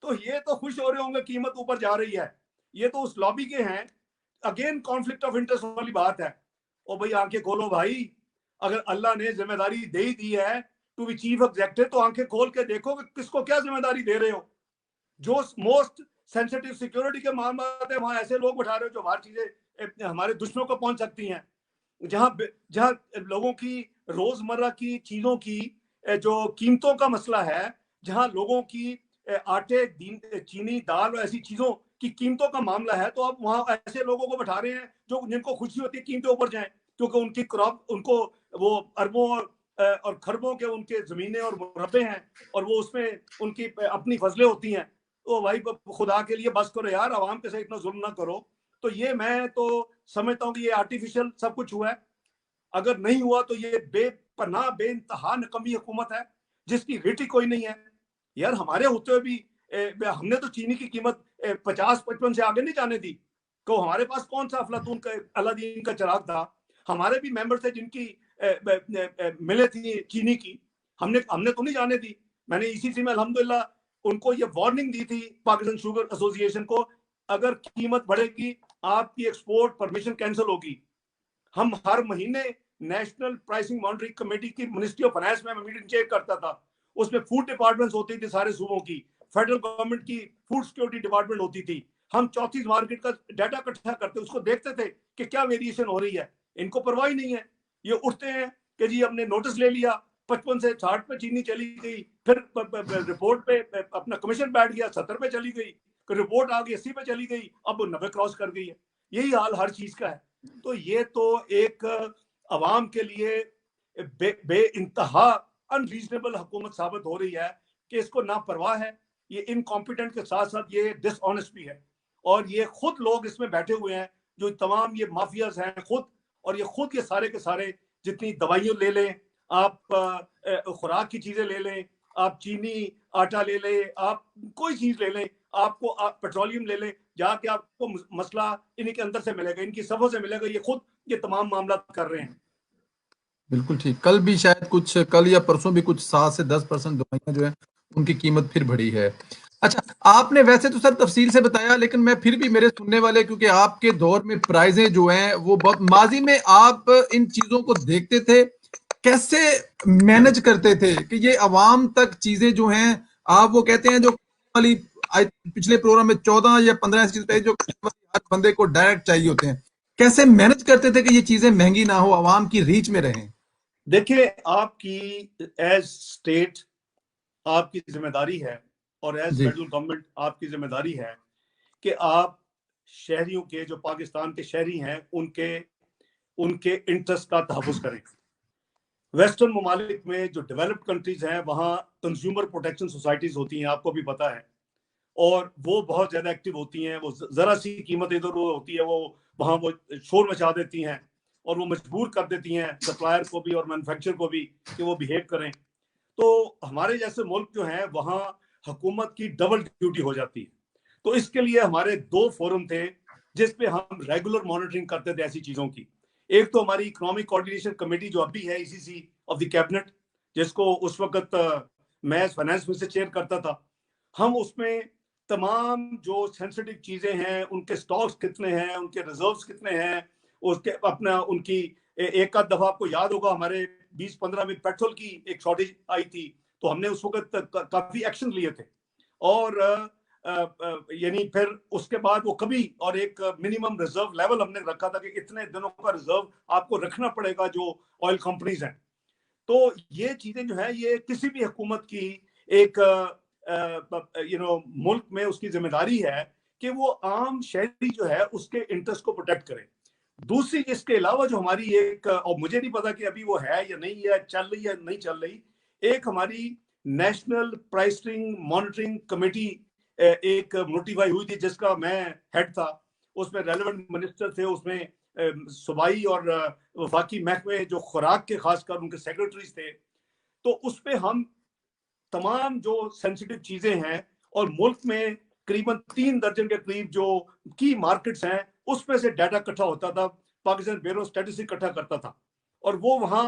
[SPEAKER 1] تو یہ تو خوش ہو رہے ہوں گے قیمت اوپر جا رہی ہے. یہ تو اس لابی کے ہیں. اگین کانفلکٹ آف انٹرسٹ والی بات ہے. اور بھائی آنکھیں کھولو بھائی, اگر اللہ نے ذمہ داری دے ہی دی ہے ٹو بی چیف ایگزیکٹو, تو آنکھیں کھول کے دیکھو کہ کس کو کیا ذمہ داری دے رہے ہو. جو موسٹ سینسٹیو سیکیورٹی کے معاملات ہیں وہاں ایسے لوگ بٹھا رہے ہو جو ہر چیزیں ہمارے دشمنوں کو پہنچ سکتی ہیں. جہاں لوگوں کی روزمرہ کی چیزوں کی جو قیمتوں کا مسئلہ ہے, جہاں لوگوں کی آٹے, چینی, دال اور ایسی چیزوں کی قیمتوں کا معاملہ ہے, تو اب وہاں ایسے لوگوں کو بٹھا رہے ہیں جن کو خوشی ہوتی ہے قیمتیں اوپر جائیں, کیونکہ ان کی کراپ, ان کو وہ اربوں اور خربوں کے ان کے زمینیں اور مربع ہیں, اور وہ اس میں ان کی اپنی فصلیں ہوتی ہیں. تو بھائی خدا کے لیے بس کرو یار, عوام کے ساتھ اتنا ظلم نہ کرو. تو یہ میں تو سمجھتا ہوں کہ یہ آرٹیفیشل سب کچھ ہوا ہے. اگر نہیں ہوا تو یہ بے پناہ بے انتہا نکمی حکومت ہے جس کی ریٹ ہی کوئی نہیں ہے. یار ہمارے ہوتے ہوئے بھی ہم نے تو چینی کی قیمت 50-55 سے آگے نہیں جانے دی. تو ہمارے پاس کون سا افلاطون کا الادین کا چراغ تھا. ہمارے بھی ممبر تھے جن کی ملے تھی چینی کی, ہم نے تو نہیں جانے دی. میں نے اسی سے میں الحمدللہ ان کو یہ وارننگ دی تھی پاکستان شوگر ایسوسی ایشن کو, اگر قیمت بڑھے گی آپ کی ایکسپورٹ پرمیشن کینسل ہوگی. ہم ہر مہینے نیشنل پرائسنگ مانیٹرنگ کمیٹی کی منسٹری آف فائنانس میں میٹنگ چیک کرتا تھا. اس میں فوڈ ڈپارٹمنٹس ہوتی تھی سارے صوبوں کی, فیڈرل گورنمنٹ کی فوڈ سیکورٹی ڈپارٹمنٹ ہوتی تھی. ہم 34 مارکیٹ کا ڈیٹا اکٹھا کرتے, اس کو دیکھتے تھے کہ کیا ویریشن ہو رہی ہے. ان کو پرواہ نہیں ہے. یہ اٹھتے ہیں کہ جی ہم نے نوٹس لے لیا, 55 سے 60 پہ چینی چلی گئی, پھر رپورٹ پہ اپنا کمیشن بیٹھ گیا, 70 پہ چلی گئی, رپورٹ آ گئی 80 پہ چلی گئی, اب 90 کراس کر گئی ہے. یہی حال ہر چیز کا ہے. تو یہ تو ایک عوام کے لیے بے انتہا انریزنیبل حکومت ثابت ہو رہی ہے کہ اس کو نہ پرواہ ہے. یہ انکمپیٹنٹ کے ساتھ ساتھ یہ ڈس آنیسٹ بھی ہے. اور یہ خود لوگ اس میں بیٹھے ہوئے ہیں جو تمام یہ مافیاز ہیں خود, اور یہ خود یہ سارے کے سارے جتنی دوائیوں لے لیں آپ, خوراک کی چیزیں لے لیں آپ, چینی آٹا لے لیں آپ, کوئی چیز لے لیں آپ کو, آپ پیٹرولیم لے لیں, جا کے آپ کو مسئلہ انہی کے اندر سے ملے گا, ان کی صفوں سے ملے گا. یہ خود یہ تمام معاملات کر رہے ہیں.
[SPEAKER 2] بالکل ٹھیک. کل بھی شاید کل یا پرسوں بھی کچھ 7 سے 10% دوائیاں جو ہیں ان کی قیمت پھر بڑھی ہے. اچھا، آپ نے ویسے تو سر تفصیل سے بتایا، لیکن میں پھر بھی میرے سننے والے، کیونکہ آپ کے دور میں پرائزیں جو ہیں وہ بہت، ماضی میں آپ ان چیزوں کو دیکھتے تھے، کیسے مینج کرتے تھے کہ یہ عوام تک چیزیں جو ہیں، آپ وہ کہتے ہیں جو والی پچھلے پروگرام میں 14 یا 15 ایسی چیز جو ہر بندے کو ڈائریکٹ چاہیے ہوتے ہیں، کیسے مینج کرتے تھے کہ یہ چیزیں مہنگی نہ ہو، عوام کی ریچ میں رہیں؟
[SPEAKER 1] دیکھیں، آپ کی ایز اسٹیٹ آپ کی ذمہ داری ہے، اور ایز
[SPEAKER 2] جی
[SPEAKER 1] فیڈرل گورنمنٹ آپ کی ذمہ داری ہے کہ آپ شہریوں کے، جو پاکستان کے شہری ہیں، ان کے انٹرسٹ کا تحفظ کریں۔ ویسٹرن ممالک میں جو ڈیولپڈ کنٹریز ہیں، وہاں کنزیومر پروٹیکشن سوسائٹیز ہوتی ہیں، آپ کو بھی پتا ہے، اور وہ بہت زیادہ ایکٹیو ہوتی ہیں۔ وہ ذرا سی قیمت ادھر ہوتی ہے، وہ وہاں وہ شور مچا دیتی ہیں، اور وہ مجبور کر دیتی ہیں سپلائر کو بھی اور مینوفیکچر کو بھی کہ وہ بہیو کریں۔ تو ہمارے جیسے ملک جو ہیں، وہاں حکومت کی ڈبل ڈیوٹی ہو جاتی ہے۔ تو اس کے لیے ہمارے 2 فورم تھے جس پہ ہم ریگولر مانیٹرنگ کرتے تھے ایسی چیزوں کی۔ ایک تو ہماری اکنامک کوآرڈینیشن کمیٹی جو اب بھی ہے ECC آف دی کیبنٹ، جس کو اس وقت میں فائنانس منسٹر چیئر کرتا تھا۔ ہم اس میں تمام جو سینسٹیو چیزیں ہیں، ان کے سٹاکس کتنے ہیں، ان کے ریزروز کتنے ہیں، اس کے اپنا ان کی ایک آدھ دفعہ آپ کو یاد ہوگا ہمارے 2015 میں پیٹرول کی ایک شارٹیج آئی تھی، تو ہم نے اس وقت کافی ایکشن لیے تھے، اور یعنی پھر اس کے بعد وہ کبھی، اور ایک منیمم ریزرو لیول ہم نے رکھا تھا کہ اتنے دنوں کا ریزرو آپ کو رکھنا پڑے گا جو آئل کمپنیز ہیں۔ تو یہ چیزیں جو ہے، یہ کسی بھی حکومت کی ایک ملک میں اس کی ذمہ داری ہے کہ وہ عام شہری جو ہے اس کے انٹرسٹ کو پروٹیکٹ کرے۔ دوسری، اس کے علاوہ جو ہماری ایک، اور مجھے نہیں پتا کہ ابھی وہ ہے یا نہیں، یا چل رہی یا نہیں چل رہی، ایک ہماری نیشنل پرائسنگ مانیٹرنگ کمیٹی ایک نوٹیفائی ہوئی تھی، جس کا میں ہیڈ تھا۔ اس میں ریلیونٹ منسٹر تھے، اس میں صوبائی اور وفاقی محکمے جو خوراک کے خاص کر ان کے سیکرٹریز تھے۔ تو اس پہ ہم تمام جو سینسٹیو چیزیں ہیں، اور ملک میں قریباً 3 درجن کے قریب جو کی مارکیٹس ہیں، اس میں سے ڈیٹا اکٹھا ہوتا تھا، پاکستان بیورو اسٹیٹسٹکس اکٹھا کرتا تھا، اور وہ وہاں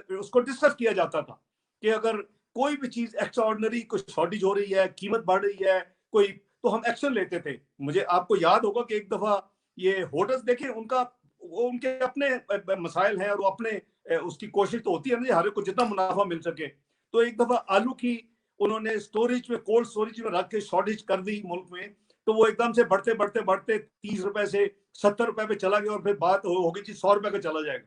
[SPEAKER 1] اس کو ڈسکس کیا جاتا تھا کہ اگر کوئی بھی چیز ایکسٹرا آرڈنری کوئی شارٹیج ہو رہی ہے، قیمت بڑھ رہی ہے کوئی، تو ہم ایکشن لیتے تھے۔ مجھے آپ کو یاد ہوگا کہ ایک دفعہ یہ ہوٹلز دیکھیں، ان کے اپنے مسائل ہیں، اور وہ اپنے اس کی کوشش تو ہوتی ہے نا، ہر کو جتنا منافع مل سکے۔ تو ایک دفعہ آلو کی انہوں نے سٹوریج میں، کولڈ سٹوریج میں رکھ کے شارٹیج کر دی ملک میں، تو وہ ایک دم سے بڑھتے بڑھتے بڑھتے 30 روپے سے 70 روپے پہ چلا گیا، اور پھر بات ہو گئی 100 روپے کا چلا جائے گا۔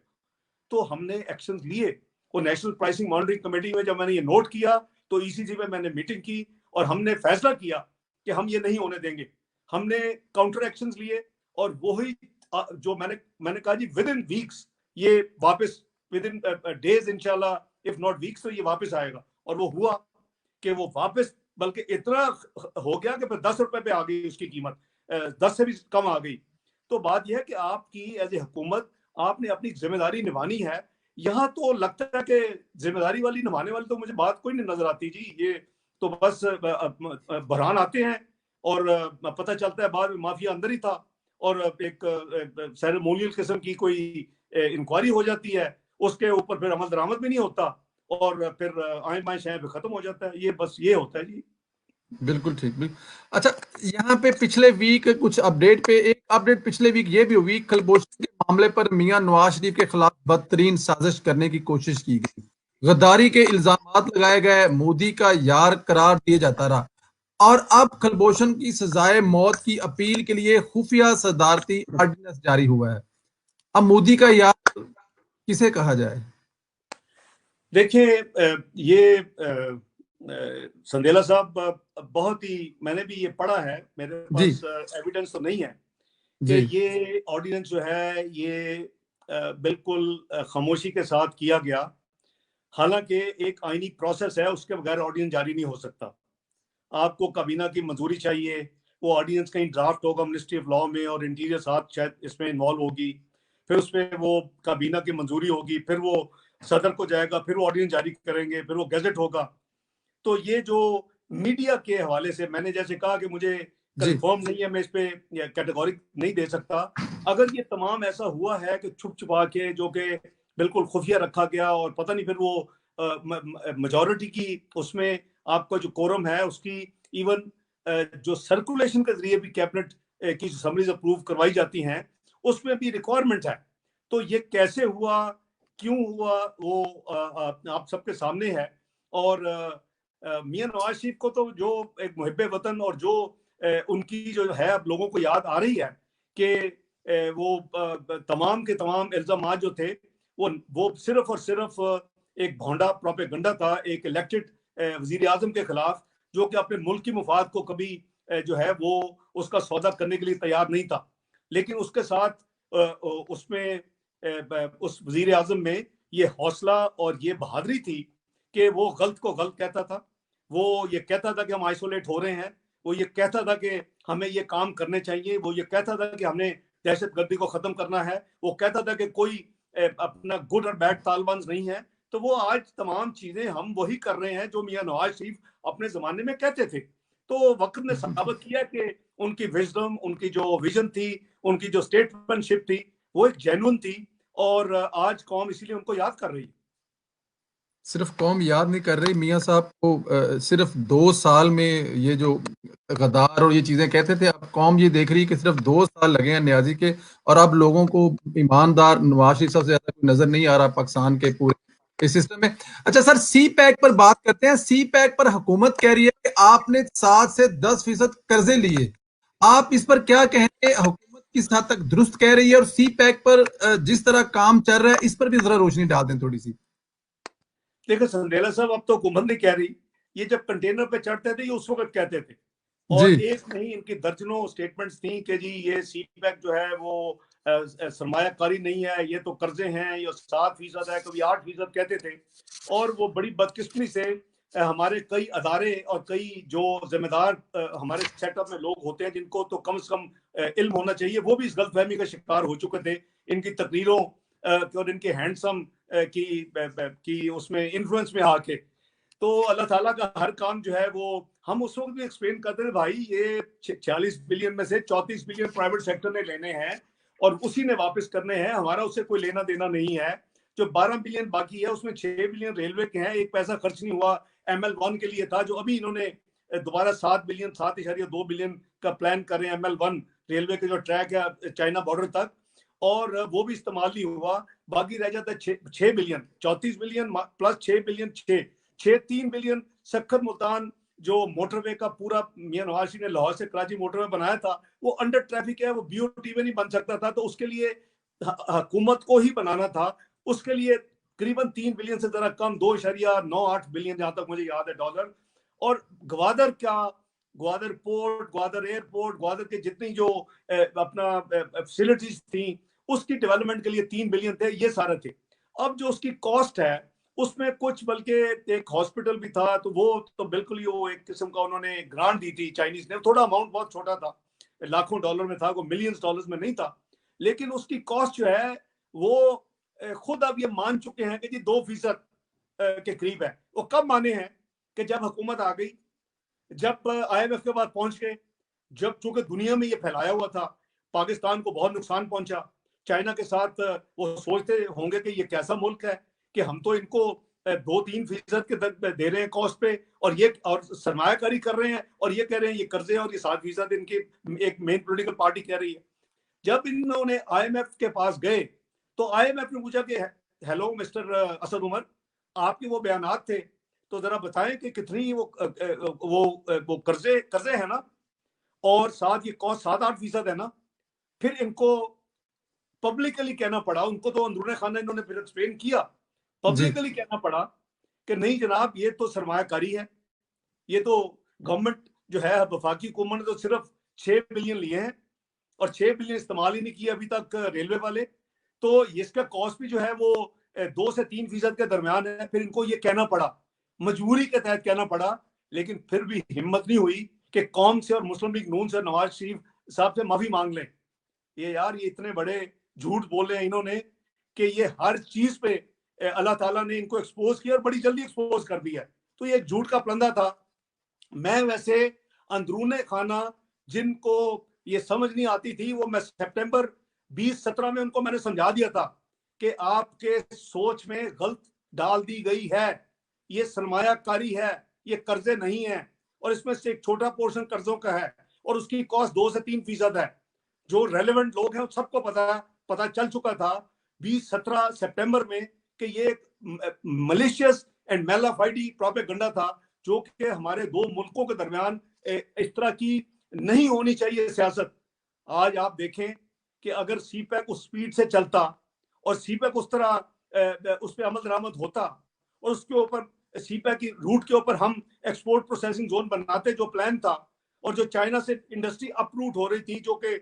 [SPEAKER 1] تو ہم نے ایکشن لیے، وہ نیشنل پرائسنگ مانیٹرنگ کمیٹی میں جب میں نے یہ نوٹ کیا، تو ECC میں نے میٹنگ کی، اور ہم نے فیصلہ کیا کہ ہم یہ نہیں ہونے دیں گے۔ ہم نے کاؤنٹر ایکشنز لیے، اور وہی جو میں نے کہا جی ود ان ویکس یہ واپس، ود ان ڈیز انشاءاللہ، اف ناٹ ویکس، تو یہ واپس آئے گا۔ اور وہ ہوا کہ وہ واپس، بلکہ اتنا ہو گیا کہ پھر 10 روپے پہ آ گئی اس کی قیمت، 10 سے بھی کم آ گئی۔ تو بات یہ ہے کہ آپ کی ایز اے حکومت، آپ نے اپنی ذمہ داری نبھانی ہے۔ یہاں تو لگتا ہے کہ ذمہ داری والی نبھانے والی تو مجھے بات کوئی نہیں نظر آتی جی۔ یہ تو بس بحران آتے ہیں، اور پتہ چلتا ہے بعد میں مافیا اندر ہی تھا، اور ایک سیریمونیل قسم کی کوئی انکوائری ہو جاتی ہے، اس کے اوپر پھر عمل درآمد بھی نہیں ہوتا، اور پھر آئیں بائیں شائیں پہ ختم ہو جاتا ہے۔ یہ بس یہ ہوتا ہے جی۔
[SPEAKER 2] بالکل ٹھیک، بالکل۔ اچھا، یہاں پہ پچھلے ویک کچھ اپڈیٹ پہ، ایک اپڈیٹ پچھلے ویک یہ بھی ہوئی، کلبوشن کے معاملے پر میاں نواز شریف کے خلاف بدترین سازش کرنے کی کوشش کی گئی، غداری کے الزامات لگائے گئے، مودی کا یار قرار دیا جاتا رہا، اور اب کلبوشن کی سزائے موت کی اپیل کے لیے خفیہ صدارتی آرڈیننس جاری ہوا ہے۔ اب مودی کا یار کسے کہا جائے؟
[SPEAKER 1] دیکھیں، یہ سندیلا صاحب، بہت ہی، میں نے بھی یہ پڑھا ہے، میرے
[SPEAKER 2] جی
[SPEAKER 1] پاس ایویڈنس تو نہیں ہے کہ
[SPEAKER 2] جی
[SPEAKER 1] یہ آرڈیننس جو ہے یہ بالکل خاموشی کے ساتھ کیا گیا۔ حالانکہ ایک آئینی پروسیس ہے، اس کے بغیر آرڈیننس جاری نہیں ہو سکتا۔ آپ کو کابینہ کی منظوری چاہیے، وہ آرڈیننس کہیں ڈرافٹ ہوگا منسٹری آف لاء میں، اور انٹیریئر ساتھ شاید اس میں انوالو ہوگی، پھر اس میں وہ کابینہ کی منظوری ہوگی، پھر وہ صدر کو جائے گا، پھر وہ آرڈیننس جاری کریں گے، پھر وہ گیزٹ ہوگا۔ تو یہ جو میڈیا کے حوالے سے میں نے جیسے کہا کہ مجھے
[SPEAKER 2] جی
[SPEAKER 1] کنفرم نہیں ہے، میں اس پہ کیٹیگورک نہیں دے سکتا۔ اگر یہ تمام ایسا ہوا ہے کہ چھپ چھپا کے، جو کہ بالکل خفیہ رکھا گیا، اور پتہ نہیں پھر وہ میجورٹی کی اس میں آپ کا جو کورم ہے اس کی ایون جو سرکولیشن کے ذریعے بھی کیبنٹ کی سمریز اپروو کروائی جاتی ہیں اس میں بھی ریکوائرمنٹ ہے. تو یہ کیسے ہوا, کیوں ہوا, وہ آپ سب کے سامنے ہے. اور میاں نواز شریف کو تو جو ایک محب وطن اور جو ان کی جو ہے اب لوگوں کو یاد آ رہی ہے کہ وہ تمام کے تمام الزامات جو تھے وہ صرف اور صرف ایک بھونڈا پروپیگنڈا تھا ایک الیکٹڈ وزیر اعظم کے خلاف, جو کہ اپنے ملک کی مفاد کو کبھی جو ہے وہ اس کا سودا کرنے کے لیے تیار نہیں تھا. لیکن اس کے ساتھ اس میں اس وزیر اعظم میں یہ حوصلہ اور یہ بہادری تھی کہ وہ غلط کو غلط کہتا تھا, وہ یہ کہتا تھا کہ ہم آئسولیٹ ہو رہے ہیں, وہ یہ کہتا تھا کہ ہمیں یہ کام کرنے چاہیے, وہ یہ کہتا تھا کہ ہم نے دہشت گردی کو ختم کرنا ہے, وہ کہتا تھا کہ کوئی اپنا گڈ اور بیڈ طالبانز نہیں ہے. تو وہ آج تمام چیزیں ہم وہی کر رہے ہیں جو میاں نواز شریف اپنے زمانے میں کہتے تھے. تو وقت نے ثابت کیا کہ ان کی وزڈم, ان کی جو ویژن تھی, ان کی جو اسٹیٹمنٹ شپ تھی وہ ایک جینون تھی, اور آج قوم اسی لیے ان کو یاد کر رہی ہے.
[SPEAKER 2] صرف قوم یاد نہیں کر رہی, میاں صاحب کو صرف 2 سال میں یہ جو غدار اور یہ چیزیں کہتے تھے, اب قوم یہ دیکھ رہی ہے کہ صرف 2 سال لگے ہیں نیازی کے, اور اب لوگوں کو ایماندار نواز شریف صاحب سے زیادہ کوئی نظر نہیں آ رہا پاکستان کے پورے اس سسٹم میں. اچھا سر, سی پیک پر بات کرتے ہیں. سی پیک پر حکومت کہہ رہی ہے کہ آپ نے 7 سے 10% قرضے لیے, آپ اس پر کیا کہیں گے؟ حکومت کس حد تک درست کہہ رہی ہے, اور سی پیک پر جس طرح کام چل رہا ہے اس پر بھی ذرا روشنی ڈال دیں تھوڑی سی.
[SPEAKER 1] دیکھیں سندیلا صاحب, اب تو حکومت نہیں کہہ رہی, یہ جب کنٹینر پہ چڑھتے تھے یہ اس وقت کہتے تھے, اور
[SPEAKER 2] جی
[SPEAKER 1] ایک نہیں ان کی درجنوں سٹیٹمنٹس تھیں کہ جی یہ سی پیک جو ہے وہ سرمایہ کاری نہیں ہے, یہ تو قرضے ہیں, یہ 7% ہے, کبھی 8% کہتے تھے. اور وہ بڑی بدقسمتی سے ہمارے کئی ادارے اور کئی جو ذمہ دار ہمارے سیٹ اپ میں لوگ ہوتے ہیں جن کو تو کم سے کم علم ہونا چاہیے, وہ بھی اس غلط فہمی کا شکار ہو چکے تھے ان کی تقریروں اور ان کے ہینڈسم کی اس میں انفلوئنس میں آ کے. تو اللہ تعالیٰ کا ہر کام جو ہے وہ ہم اس وقت بھی ایکسپلین کرتے تھے, بھائی یہ 46 بلین میں سے 34 بلین پرائیویٹ سیکٹر نے لینے ہیں اور اسی نے واپس کرنے ہیں, ہمارا اس سے کوئی لینا دینا نہیں ہے. جو 12 بلین باقی ہے اس میں 6 بلین ریلوے کے ہیں, 1 پیسہ خرچ نہیں ہوا ML1 کے لیے تھا, جو ابھی انہوں نے دوبارہ 7.2 بلین کا پلان کر رہے ہیں ML1 ریلوے کے جو ٹریک ہے چائنا بارڈر تک, اور وہ بھی استعمال نہیں ہوا. باقی رہ جاتا ہے 6 billion, 34 billion plus 6 billion 3 billion Sukkur Multan جو موٹر وے کا پورا میاں نواز شریف نے لاہور سے کراچی موٹر وے بنایا تھا, وہ انڈر ٹریفک ہے, وہ BOT میں نہیں بن سکتا تھا, تو اس کے لیے حکومت کو ہی بنانا تھا. اس کے لیے قریباً 3 بلین سے ذرا کم 2.98 بلین جہاں تک مجھے یاد ہے ڈالر. اور گوادر گوادر پورٹ, گوادر ایئرپورٹ, گوادر کے جتنی جو اپنا فیسلٹیز تھیں اس کی ڈیولپمنٹ کے لیے 3 بلین تھے, یہ سارے تھے. اب جو اس کی کاسٹ ہے اس میں کچھ, بلکہ ایک ہاسپٹل بھی تھا, تو وہ تو بالکل ہی وہ ایک قسم کا انہوں نے گرانٹ دی تھی چائنیز نے, تھوڑا اماؤنٹ بہت چھوٹا تھا, لاکھوں ڈالر میں تھا, کوئی ملینز ڈالرز میں نہیں تھا. لیکن اس کی کاسٹ جو ہے وہ خود اب یہ مان چکے ہیں کہ جی 2% کے قریب ہے. وہ کب مانے ہیں کہ جب حکومت آ گئی, جب IMF کے بعد پہنچ گئے, جب چونکہ دنیا میں یہ پھیلایا ہوا تھا, پاکستان کو بہت نقصان پہنچا. چائنا کے ساتھ وہ سوچتے ہوں گے کہ یہ کیسا ملک ہے کہ ہم تو ان کو 2-3% کے دے رہے ہیں کاسٹ پہ, اور یہ اور سرمایہ کاری کر رہے ہیں, اور یہ کہہ رہے ہیں یہ قرضے, اور یہ 7% ان کی ایک مین پولیٹیکل پارٹی کہہ رہی ہے. جب انہوں نے IMF کے پاس گئے تو IMF نے پوچھا کہ ہیلو مسٹر اسد عمر, آپ کے وہ بیانات تھے, تو ذرا بتائیں کہ کتنی وہ قرضے ہیں نا, اور ساتھ یہ کاسٹ 7-8% ہے نا. پھر ان کو پبلکلی کہنا پڑا, ان کو تو اندرون خانہ انہوں نے پھر ایکسپلین کیا, پبلکلی کہنا پڑا کہ نہیں جناب یہ تو سرمایہ کاری ہے, یہ تو گورنمنٹ جو ہے وفاقی حکومت نے تو صرف 6 بلین لیے ہیں اور 6 بلین استعمال ہی نہیں کیے ابھی تک ریلوے والے, تو اس کا کاسٹ بھی جو ہے وہ 2 سے 3% کے درمیان ہے. پھر ان کو یہ کہنا پڑا, مجبوری کے تحت کہنا پڑا, لیکن پھر بھی ہمت نہیں ہوئی کہ قوم سے اور مسلم لیگ نون سے نواز شریف صاحب سے معافی مانگ لیں. یہ اتنے بڑے جھوٹ بولے ہیں انہوں نے کہ یہ ہر چیز پہ اللہ تعالیٰ نے ان کو ایکسپوز کیا اور بڑی جلدی ایکسپوز کر دیا. تو یہ جھوٹ کا پلندہ تھا. میں ویسے اندرون خانہ جن کو یہ سمجھ نہیں آتی تھی, وہ میں سپٹمبر 2017 میں ان کو میں نے سمجھا دیا تھا کہ آپ کے سوچ میں غلط ڈال دی گئی ہے, یہ سرمایہ کاری ہے, یہ قرضے نہیں ہیں. اور اس میں سے ایک چھوٹا پورشن قرضوں کا ہے اور اس کی کاسٹ 2 سے 3% ہے. جو ریلیونٹ لوگ ہیں سب کو پتا چل چکا تھا 17 سپٹمبر میں کہ یہ ملیشیس اینڈ میلا فائڈی پروپیگنڈا تھا جو کہ ہمارے دو ملکوں کے درمیان اس طرح کی نہیں ہونی چاہیے سیاست. آج آپ دیکھیں کہ اگر سی پیک اس سپیڈ سے چلتا اور سی پیک اس طرح اس پہ عمل درآمد ہوتا اور اس کے اوپر سی پیک کی روٹ کے اوپر ہم ایکسپورٹ پروسیسنگ زون بناتے جو پلان تھا, اور جو چائنا سے انڈسٹری اپ روٹ ہو رہی تھی جو کہ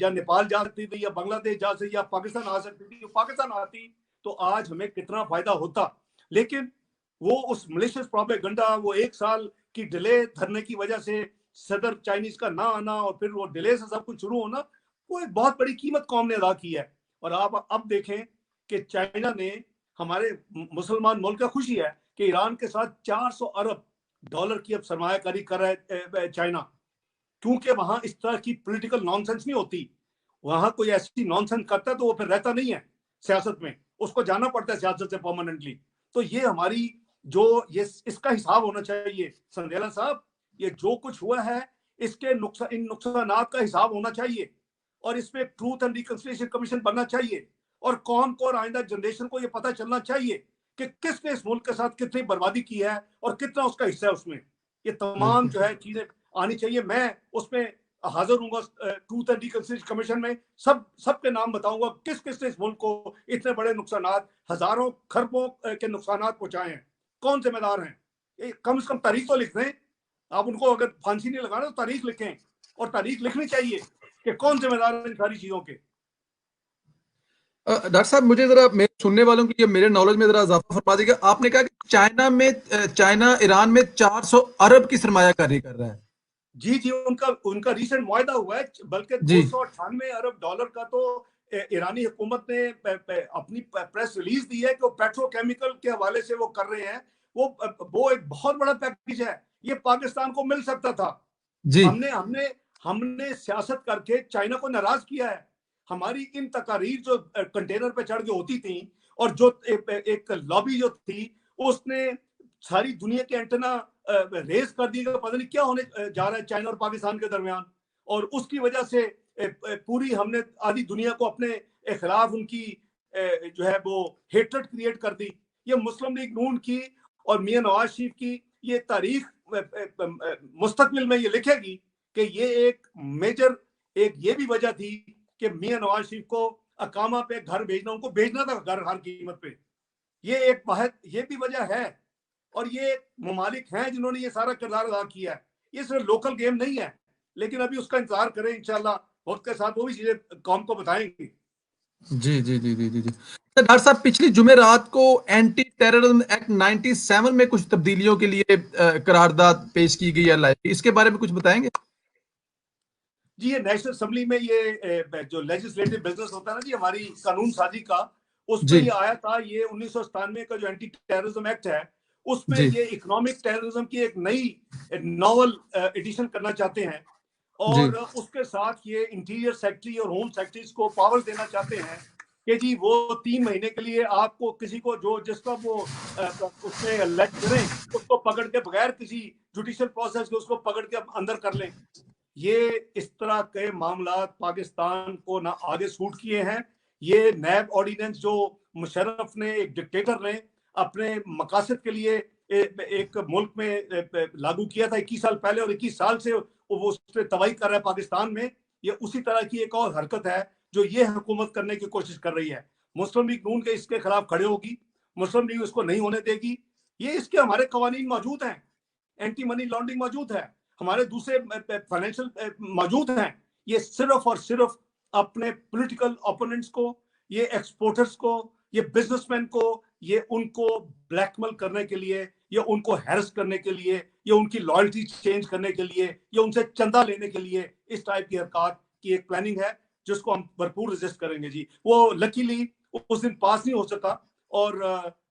[SPEAKER 1] یا نیپال جا سکتی تھی یا بنگلہ دیش جا سکتی یا پاکستان آ سکتی تھی, پاکستان آتی تو آج ہمیں کتنا فائدہ ہوتا. لیکن وہ اس ملیشیس پروپیگنڈا, وہ 1 سال کی ڈیلے دھرنے کی وجہ سے صدر چائنیز کا نہ آنا اور پھر وہ ڈیلے سے سب کچھ شروع ہونا, وہ ایک بہت بڑی قیمت قوم نے ادا کی ہے. اور آپ اب دیکھیں کہ چائنا نے, ہمارے مسلمان ملک کا خوشی ہے کہ ایران کے ساتھ $400 ارب کی اب سرمایہ کاری کر رہا ہے چائنا, کیونکہ وہاں اس طرح کی پولیٹیکل نان سینس نہیں ہوتی. وہاں کوئی ایسی نان سینس کرتا ہے تو وہ پھر رہتا نہیں ہے سیاست میں, اس کو جانا پڑتا ہے سیاست سے پرماننٹلی. تو یہ ہماری جو اس کا حساب ہونا چاہیے سندھیلا صاحب, یہ جو کچھ ہوا ہے اس کے ان نقصانات کا حساب ہونا چاہیے, اور اس میں ٹروتھ اینڈ ریکنسیلیشن کمیشن بننا چاہیے, اور قوم کو اور آئندہ جنریشن کو یہ پتہ چلنا چاہیے کہ کس نے اس ملک کے ساتھ کتنی بربادی کی ہے اور کتنا اس کا حصہ ہے اس میں. یہ تمام جو ہے چیزیں آنی چاہیے. میں اس میں حاضر ہوں گا ٹروتھ اینڈ ریکنسیلیشن کمیشن میں, سب کے نام بتاؤں گا کس نے اس ملک کو اتنے بڑے نقصانات, ہزاروں خربوں کے نقصانات پہنچائے ہیں, کون ذمہ دار ہیں. کم سے کم تاریخ تو لکھ دیں. آپ ان کو اگر پھانسی نہیں لگانا تو تاریخ لکھیں, اور تاریخ لکھنی چاہیے کہ کون ذمہ دار ہے ان ساری چیزوں کے.
[SPEAKER 2] ڈاکٹر صاحب مجھے ذرا میرے سننے والوں کے لیے میرے نالج میں ذرا اضافہ فرما دیجیے. آپ نے کہا کہ چائنا ایران میں 400 ارب کی سرمایہ کاری کر رہا ہے.
[SPEAKER 1] جی ان کا ریسنٹ معاہدہ ہوا ہے, بلکہ
[SPEAKER 2] جی
[SPEAKER 1] 298 ارب ڈالر کا تو ایرانی حکومت نے اپنی پریس ریلیز دی ہے کہ وہ پیٹرو کیمیکل کے حوالے سے وہ کر رہے ہیں. وہ ایک بہت بڑا پیکیج ہے, یہ پاکستان کو مل سکتا تھا.
[SPEAKER 2] جی
[SPEAKER 1] ہم نے سیاست کر کے چائنا کو ناراض کیا ہے. ہماری ان تقاریر جو کنٹینر پہ چڑھ کے ہوتی تھیں, اور جو ایک لابی جو تھی, اس نے ساری دنیا کے اینٹنا ریز کر دی کہ پتہ نہیں کیا ہونے جا رہا ہے چائنا اور پاکستان کے درمیان, اور اس کی وجہ سے پوری ہم نے آدھی دنیا کو اپنے خلاف ان کی جو ہے وہ ہیٹرڈ کریٹ کر دی. یہ مسلم لیگ نون کی اور میاں نواز شریف کی یہ تاریخ مستقبل میں یہ لکھے گی کہ یہ ایک میجر یہ بھی وجہ تھی کہ میاں نواز شریف کو اقامہ پہ گھر بھیجنا, ان کو بھیجنا تھا گھر ہر قیمت پہ. یہ ایک واحد یہ بھی وجہ ہے, اور یہ ممالک ہیں جنہوں نے یہ سارا کردار ادا کیا ہے. یہ صرف لوکل گیم نہیں ہے, لیکن ابھی اس کا انتظار کریں, انشاءاللہ وقت کے ساتھ وہ بھی چیزیں قوم کو بتائیں گی.
[SPEAKER 2] جی جی جی جی جی جی ڈاکٹر صاحب پچھلی جمعرات کو اینٹی ٹیررزم ایکٹ 97 میں کچھ تبدیلیوں کے لیے قرارداد پیش کی گئی ہے, اس کے بارے میں کچھ بتائیں گے؟
[SPEAKER 1] جی یہ نیشنل اسمبلی میں یہ جو لیجسلیٹو بزنس ہوتا ہے نا جی ہماری قانون سازی کا, اس میں یہ آیا تھا. یہ 1997 کا جو اینٹی ٹیررزم ایکٹ ہے اس میں یہ اکنامک ٹیررزم کی ایک نئی ناول ایڈیشن کرنا چاہتے ہیں, اور اس کے ساتھ یہ انٹیریئر سیکٹری اور ہوم سیکٹریز کو پاور دینا چاہتے ہیں کہ جی وہ 3 مہینے کے لیے آپ کو کسی کو جس کا وہ اس میں لیٹ کریں اس کو پکڑ کے بغیر کسی جوڈیشل پروسیس کے اس کو پکڑ کے اندر کر لیں. یہ اس طرح کے معاملات پاکستان کو نہ آگے سوٹ کیے ہیں. یہ نیب آرڈیننس جو مشرف نے, ایک ڈکٹیٹر نے اپنے مقاصد کے لیے ایک ملک میں لاگو کیا تھا 21 سال پہلے, اور 21 سال سے وہ اس پہ تباہی کر رہا ہے پاکستان میں. یہ اسی طرح کی ایک اور حرکت ہے جو یہ حکومت کرنے کی کوشش کر رہی ہے. مسلم لیگ نون کے اس کے خلاف کھڑے ہوگی, مسلم لیگ اس کو نہیں ہونے دے گی. یہ اس کے ہمارے قوانین موجود ہیں, اینٹی منی لانڈرنگ موجود ہے, ہمارے دوسرے فائنینشل موجود ہیں. یہ صرف اور صرف اپنے پولیٹیکل اوپوننٹس کو, یہ ایکسپورٹرز کو, یہ بزنس مین کو, یہ ان کو بلیک میل کرنے کے لیے, یا ان کو ہیرس کرنے کے لیے, یا ان کی لائلٹی چینج کرنے کے لیے, یا ان سے چندہ لینے کے لیے اس ٹائپ کی حرکات کی ایک پلاننگ ہے جس کو ہم بھرپور ریزسٹ کریں گے. جی وہ لکیلی اس دن پاس نہیں ہو سکا, اور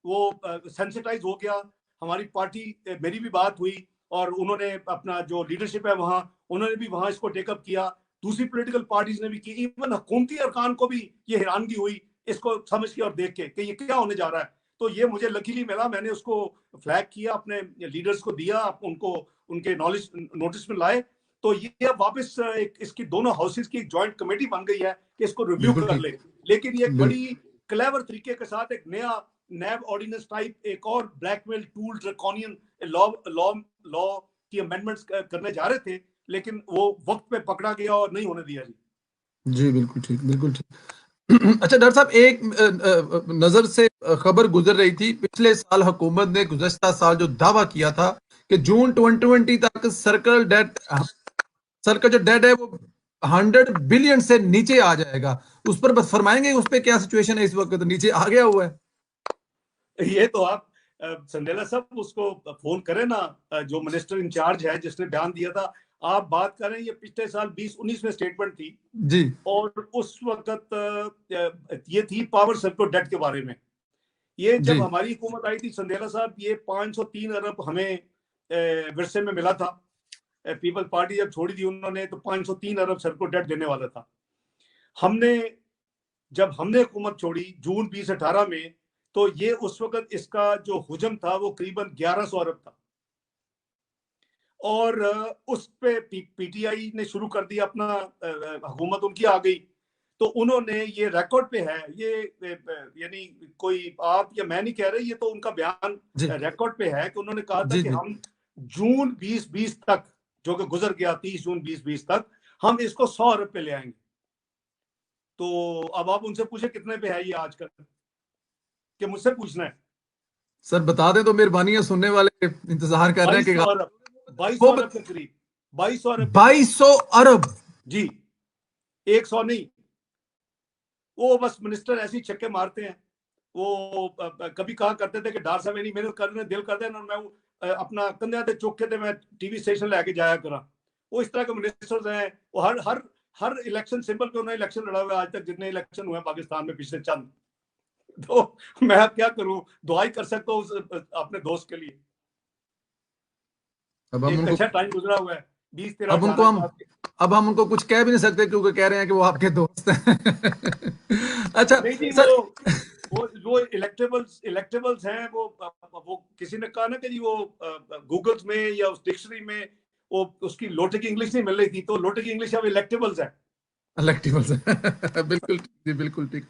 [SPEAKER 1] وہ سینسٹائز ہو گیا. ہماری پارٹی, میری بھی بات ہوئی, اور انہوں نے اپنا جو لیڈرشپ ہے وہاں انہوں نے بھی وہاں اس کو ٹیک اپ کیا. دوسری پولیٹیکل پارٹیز نے بھی کی, ایون حکومتی ارکان کو بھی یہ حیرانگی ہوئی اس کو سمجھ کے اور دیکھ کے کہ یہ کیا ہونے جا رہا ہے. تو یہ مجھے لکیلی ملا, میں نے اس کو فلیگ کیا, اپنے لیڈرز کو دیا, ان کو ان کے نالج نوٹس میں لائے. تو یہ واپس اس کی دونوں ہاؤسز کی ایک جوائنٹ کمیٹی بن گئی ہے کہ اس کو ریویو کر لے. لیکن یہ ایک بڑی کلیور طریقے کے ساتھ ایک نیا نیب آرڈیننس ٹائپ ایک اور بلیک میل ٹول ڈریکونین لا کی امینڈمنٹس کرنے جا رہے تھے, لیکن وہ وقت پہ پکڑا گیا اور نہیں ہونے دیا.
[SPEAKER 2] جی بالکل ٹھیک, بالکل ٹھیک. اچھا ڈاکٹر صاحب, ایک نظر سے خبر گزر رہی تھی, پچھلے سال حکومت نے گزشتہ سال جو دعویٰ کیا تھا کہ جون 2020 تک سرکل جو ڈیٹ ہے وہ 100 بلین سے نیچے آ جائے گا, اس پر بس فرمائیں گے اس پہ کیا سچویشن ہے اس وقت, نیچے آ گیا ہوا ہے؟
[SPEAKER 1] یہ تو آپ سندیلا صاحب اس کو فون کریں نا, جو منسٹر انچارج ہے جس نے بیان دیا تھا. آپ بات کریں, یہ پچھلے سال 2019 میں سٹیٹمنٹ تھی
[SPEAKER 2] جی,
[SPEAKER 1] اور اس وقت یہ تھی پاور سیکٹر ڈیٹ کے بارے میں. یہ جب ہماری حکومت آئی تھی سندیلا صاحب, یہ 503 ارب ہمیں ورثے میں ملا تھا. پیپل پارٹی جب چھوڑی تھی انہوں نے تو 503 ارب سرکو ڈیٹ دینے والا تھا. جب ہم نے حکومت چھوڑی جون 2018 میں, تو یہ اس وقت اس کا جو حجم تھا وہ قریباً 1100 ارب تھا. اور اس پہ پی ٹی آئی نے شروع کر دیا اپنا, حکومت ان کی آ گئی, تو انہوں نے یہ ریکارڈ پہ ہے, یہ یعنی کوئی آپ یا میں نہیں کہہ رہے, یہ تو ان کا بیان ریکارڈ پہ ہے کہ انہوں نے کہا تھا کہ ہم جون 2020 تک, جو کہ گزر گیا 30 جون 2020 تک, ہم اس کو 100 ارب پہ لے آئیں گے. تو اب آپ ان سے پوچھیں کتنے پہ ہے یہ آج کل, کہ مجھ سے پوچھنا ہے.
[SPEAKER 2] سر بتا دیں تو مہربانی ہے, سننے والے انتظار کر رہے ہیں کہ
[SPEAKER 1] 2200 ارب کے قریب,
[SPEAKER 2] 2200 ارب.
[SPEAKER 1] جی, 100 نہیں. وہ بس منسٹر ایسی چھکے مارتے ہیں. وہ کبھی کہا کرتے تھے کہ ڈاکٹر صاحب نہیں محنت کرنے دل کرتے ہیں, میں اپنا کندھے تے چوک کے میں ٹی وی اسٹیشن لے کے جایا کرا. وہ اس طرح کے منسٹرز ہیں. وہ ہر الیکشن سمبل پہ انہوں نے الیکشن لڑا ہوا ہے آج تک, جتنے الیکشن ہوئے ہیں پاکستان میں پچھلے چند. تو میں کیا کروں, دعائی کر سکتا ہوں اپنے دوست کے لیے. ایک اچھا ٹائم گزرا ہوا ہے 20-13.
[SPEAKER 2] اب ہم ان کو کچھ کہہ بھی نہیں سکتے کیونکہ کہہ رہے ہیں کہ وہ آپ کے دوست ہیں. اچھا
[SPEAKER 1] سر, وہ الیکٹیبلز ہیں, وہ کسی نے کہا نا کہ جی وہ گوگلز میں یا اس ڈکشنری میں وہ اس کی لوٹے کی انگلش نہیں مل رہی تھی, تو لوٹے کی انگلش اب الیکٹیبلز ہے.
[SPEAKER 2] بالکل ٹھیک, بالکل ٹھیک.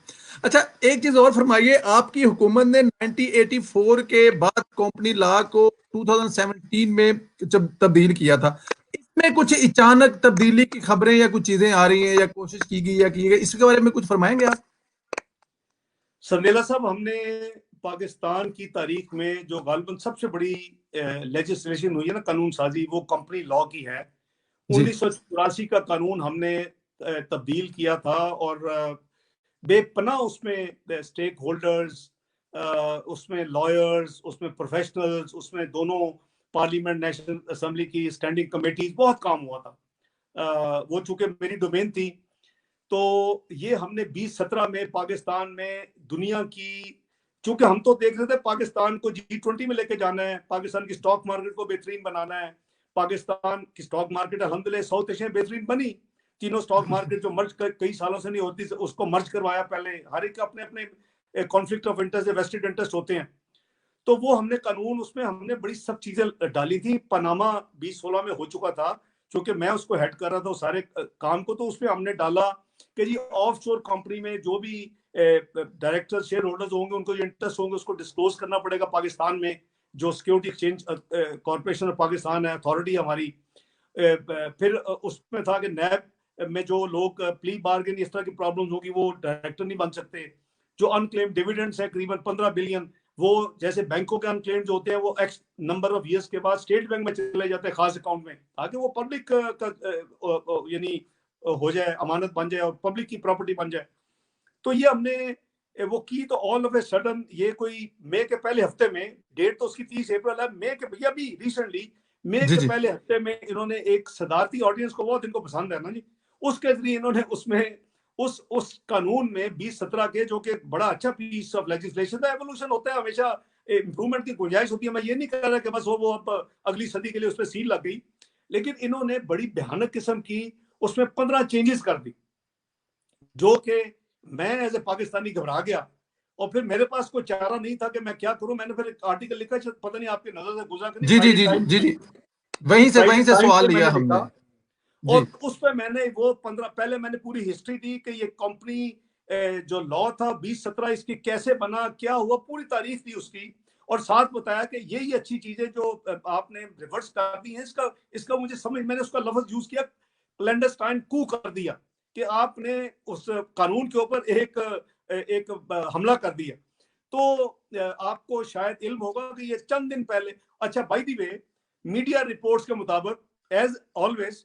[SPEAKER 2] اچھا ایک چیز اور فرمائیے, آپ کی حکومت نے 1984 کے بعد کمپنی لا کو 2017 میں جب تبدیل کیا تھا, اس میں کچھ اچانک تبدیلی کی خبریں یا کچھ چیزیں آ رہی ہیں یا کوشش کی گئی یا کی گئی, اس کے بارے میں کچھ فرمائیں گے آپ؟
[SPEAKER 1] سندیلا صاحب, ہم نے پاکستان کی تاریخ میں جو غالباً سب سے بڑی لیجسلیشن ہوئی ہے نا, قانون سازی, وہ کمپنی لا کی ہے. 1984 کا قانون ہم نے تبدیل کیا تھا, اور بے پناہ اس میں اسٹیک ہولڈرز, اس میں لائرز, اس میں پروفیشنلز, اس میں دونوں پارلیمنٹ نیشنل اسمبلی کی اسٹینڈنگ کمیٹیز, بہت کام ہوا تھا. وہ چونکہ میری ڈومین تھی, تو یہ ہم نے 2017 میں پاکستان میں دنیا کی, چونکہ ہم تو دیکھ رہے تھے پاکستان کو G20 میں لے کے جانا ہے, پاکستان کی سٹاک مارکیٹ کو بہترین بنانا ہے. پاکستان کی سٹاک مارکیٹ الحمدللہ ساؤتھ ایشیا بہترین بنی. تینوں سٹاک مارکیٹ جو مرج کئی سالوں سے نہیں ہوتی, اس کو مرج کروایا پہلے. ہر ایک اپنے اپنے conflict of interest, vested interest ہوتے ہیں. تو وہ ہم نے قانون, اس میں ہم نے بڑی سب چیزیں ڈالی تھی. پاناما 2016 میں ہو چکا تھا, چونکہ میں اس کو ہیڈ کر رہا تھا سارے کام کو, تو اس میں ہم نے ڈالا کہ جی آف شور کمپنی میں جو بھی ڈائریکٹر شیئر ہولڈرز ہوں گے, ان کو جو انٹرسٹ ہوں گے, اس کو ڈسکلوز کرنا پڑے گا پاکستان میں. جو security exchange corporation of Pakistan ہے, اتھارٹی ہماری. پھر اس میں تھا کہ نیب میں جو لوگ پلی بارگن اس طرح کی پرابلمز ہوگی وہ ڈائریکٹر نہیں بن سکتے. جو انکلیم ڈیویڈنڈز ہے قریباً 15 بلین, وہ جیسے بینکوں کے انکلیم جو ہوتے ہیں وہ ایکس نمبر آف ایئرس کے بعد اسٹیٹ بینک میں چلے جاتے ہیں خاص اکاؤنٹ میں, تاکہ وہ پبلک یعنی ہو جائے, امانت بن جائے اور پبلک کی پراپرٹی بن جائے. تو یہ ہم نے وہ کی. تو آل آف اے سڈن یہ کوئی مئی کے پہلے ہفتے میں, ڈیٹ تو اس کی 30 اپریل ہے, مئی کے ابھی ریسنٹلی مئی کے پہلے ہفتے میں انہوں نے ایک صدارتی آڈینس کو, بہت ان کو پسند ہے نا جی, اس کے ذریعے انہوں نے اس میں اس قانون میں 2017 کے, جو کہ بڑا اچھا پیس آف لیجسلیشن ہے, ایوولوشن ہوتا ہے ہمیشہ, امپروومنٹ کی گنجائش ہوتی ہے. میں یہ نہیں کہہ رہا کہ بس وہ اب اگلی صدی کے لیے اس پہ سیل لگ گئی, لیکن انہوں نے بڑی بھیانک قسم کی اس میں 15 چینجز کر دی, جو کہ میں ایز اے پاکستانی گھبرا گیا. اور پھر میرے پاس کوئی چارہ نہیں تھا کہ میں کیا کروں. میں نے پھر ایک آرٹیکل لکھا, پتہ نہیں آپ کی نظر سے گزرا کہ نہیں,
[SPEAKER 2] جی جی جی جی جی, وہیں سے سوال لیا ہم نے.
[SPEAKER 1] اور اس پہ میں نے وہ 15 پہلے میں نے پوری ہسٹری دی کہ یہ کمپنی جو لا تھا 2017 اس کی کیسے بنا, کیا ہوا, پوری تاریخ دی اس کی, اور ساتھ بتایا کہ یہی اچھی چیزیں جو آپ نے ریورس کر دی ہیں, اس کا مجھے سمجھ, میں نے اس کا لفظ یوز کیا, کلینڈسٹائن کو کر دیا, کہ آپ نے اس قانون کے اوپر ایک حملہ کر دیا. تو آپ کو شاید علم ہوگا کہ یہ چند دن پہلے, اچھا by the way, media reports کے مطابق ایز آلویز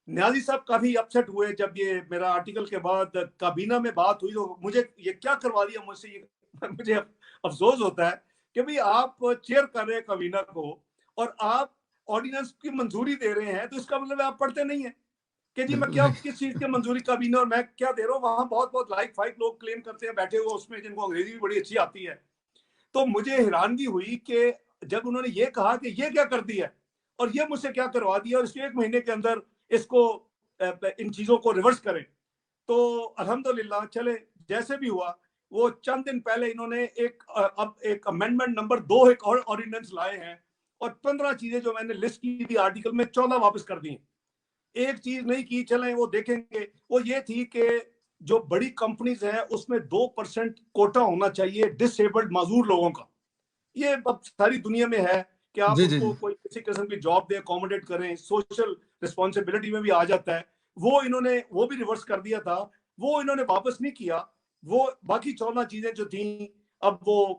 [SPEAKER 1] نیازی صاحب کافی اپسیٹ ہوئے جب یہ میرا آرٹیکل کے بعد کابینہ میں بات ہوئی, تو مجھے یہ کیا کروا دیا مجھ سے, مجھے افسوس ہوتا ہے کہ بھئی آپ چیئر کر رہے ہیں کابینہ کو اور آپ آرڈیننس کی منظوری دے رہے ہیں, تو اس کا مطلب آپ پڑھتے نہیں ہیں کہ جی میں کیا کس چیز کی منظوری کابینہ اور میں کیا دے رہا ہوں. وہاں بہت لائک فائٹ لوگ کلیم کرتے ہیں بیٹھے ہوئے اس میں, جن کو انگریزی بھی بڑی اچھی آتی ہے. تو مجھے حیرانگی ہوئی کہ جب انہوں نے یہ کہا کہ یہ کیا کر دیا اور یہ مجھ سے کیا کروا دیا, اور اس کے 1 مہینے کے اندر اس کو ان چیزوں کو ریورس کریں. تو الحمدللہ چلے جیسے بھی ہوا, وہ چند دن پہلے انہوں نے اب ایک امینڈمنٹ نمبر 2 ایک اور آرڈیننس لائے ہیں, اور 15 چیزیں جو میں نے لسٹ کی تھی آرٹیکل میں 14 واپس کر دی ہیں. ایک چیز نہیں کی, چلیں وہ دیکھیں گے, وہ یہ تھی کہ جو بڑی کمپنیز ہیں اس میں 2% کوٹا ہونا چاہیے ڈس ایبلڈ معذور لوگوں کا. یہ اب ساری دنیا میں ہے کہ آپ ان کو کوئی کسی قسم کی جاب دے, اکوموڈیٹ کریں, سوشل رسپانسبلٹی میں بھی آ جاتا ہے. وہ انہوں نے وہ بھی ریورس کر دیا تھا, وہ انہوں نے واپس نہیں کیا. وہ باقی 14 چیزیں جو تھیں اب وہ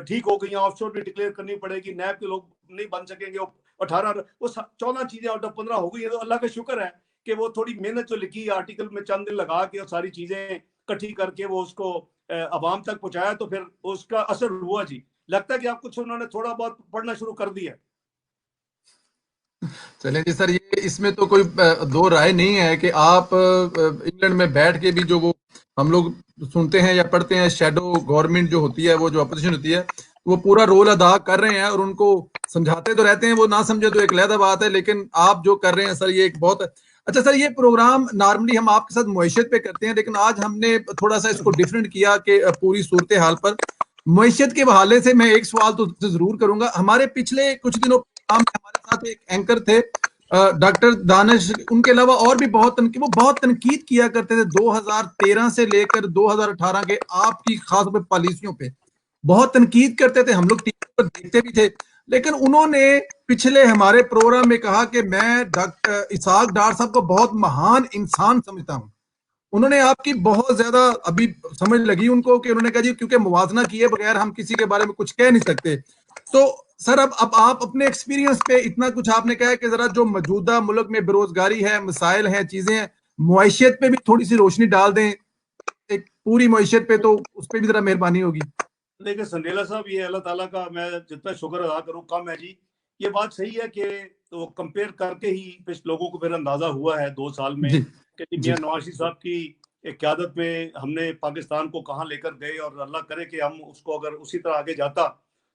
[SPEAKER 1] ٹھیک ہو گئی ہیں, آف شور بھی ڈکلیئر کرنی پڑے گی, نیب کے لوگ نہیں بن سکیں گے. 14 چیزیں آؤٹ آف 15 ہو گئی ہیں, تو اللہ کا شکر ہے کہ وہ تھوڑی محنت جو لکھی آرٹیکل میں چند دن لگا کے اور ساری چیزیں اکٹھی کر کے وہ اس کو عوام تک پہنچایا, تو پھر اس کا اثر ہوا. جی لگتا ہے کہ آپ کچھ انہوں نے تھوڑا بہت پڑھنا شروع کر دیا.
[SPEAKER 2] چلیں جی سر, یہ اس میں تو کوئی دو رائے نہیں ہے کہ آپ انگلینڈ میں بیٹھ کے بھی جو وہ ہم لوگ سنتے ہیں یا پڑھتے ہیں, شیڈو گورنمنٹ جو ہوتی ہے, وہ جو اپوزیشن ہوتی ہے, وہ پورا رول ادا کر رہے ہیں اور ان کو سمجھاتے تو رہتے ہیں, وہ نہ سمجھے تو ایک علیحدہ بات ہے, لیکن آپ جو کر رہے ہیں سر یہ ایک بہت اچھا. سر یہ پروگرام نارملی ہم آپ کے ساتھ معیشت پہ کرتے ہیں, لیکن آج ہم نے تھوڑا سا اس کو ڈیفرنٹ کیا کہ پوری صورتحال پر معیشت کے حوالے سے میں ایک سوال تو ضرور کروں گا. ہمارے پچھلے کچھ دنوں ہمارے ساتھ ایک اینکر تھے ڈاکٹر دانش, ان کے علاوہ اور بھی وہ بہت تنقید کیا کرتے تھے 2013 سے لے کر 2018 کے آپ کی خاص طور پہ پالیسیوں پہ بہت تنقید کرتے تھے. ہم لوگ ٹی وی پر دیکھتے بھی تھے, لیکن انہوں نے پچھلے ہمارے پروگرام میں کہا کہ میں ڈاکٹر اسحاق ڈار صاحب کو بہت مہان انسان سمجھتا ہوں. انہوں نے آپ کی بہت زیادہ ابھی سمجھ لگی ان کو کہ انہوں نے کہا جی کیونکہ موازنہ کیے بغیر ہم کسی کے بارے میں کچھ کہہ نہیں سکتے. تو سر اب آپ اپنے ایکسپیرینس پہ اتنا کچھ آپ نے کہا کہ ذرا جو موجودہ ملک میں بے روزگاری ہے, مسائل ہیں, چیزیں ہیں, معیشت پہ بھی تھوڑی سی روشنی ڈال دیں, ایک پوری معیشت پہ, تو اس پہ بھی ذرا مہربانی ہوگی.
[SPEAKER 1] دیکھیں سندیلا صاحب, یہ اللہ تعالیٰ کا میں جتنا شکر ادا کروں کم ہے جی. یہ بات صحیح ہے کہ وہ کمپیئر کر کے ہی لوگوں کو پھر اندازہ ہوا ہے 2 سال میں کہ میاں نواز شریف صاحب کی قیادت میں ہم نے پاکستان کو کہاں لے کر گئے, اور اللہ کرے کہ ہم اس کو اگر اسی طرح آگے جاتا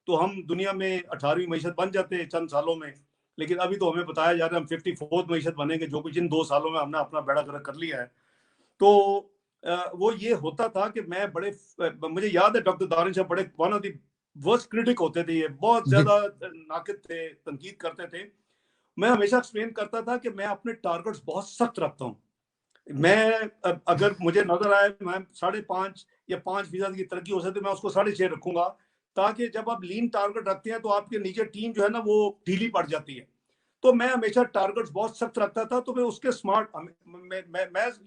[SPEAKER 1] تو ہم دنیا میں 18ویں معیشت بن جاتے چند سالوں میں. لیکن ابھی تو ہمیں بتایا جا رہا ہے ہم 54 معیشت بنیں گے, جو کچھ ان 2 سالوں میں ہم نے اپنا بیڑا گرک کر لیا ہے. تو وہ یہ ہوتا تھا کہ میں مجھے یاد ہے ڈاکٹر دانش صاحب بڑے one of the worst Currituck ہوتے تھے, یہ بہت زیادہ ناقد تھے, تنقید کرتے تھے. میں ہمیشہ ایکسپلین کرتا تھا کہ میں اپنے ٹارگٹس بہت سخت رکھتا ہوں. میں اگر مجھے نظر آئے میں 5.5 یا 5% کی ترقی ہو سکتی ہے, میں اس کو 6.5 رکھوں گا, تاکہ جب آپ لین ٹارگٹ رکھتے ہیں تو آپ کے نیچے ٹیم جو ہے نا وہ ڈھیلی پڑ جاتی ہے. تو میں ہمیشہ ٹارگٹس بہت سخت رکھتا تھا. تو میں اس کے سمارٹ میں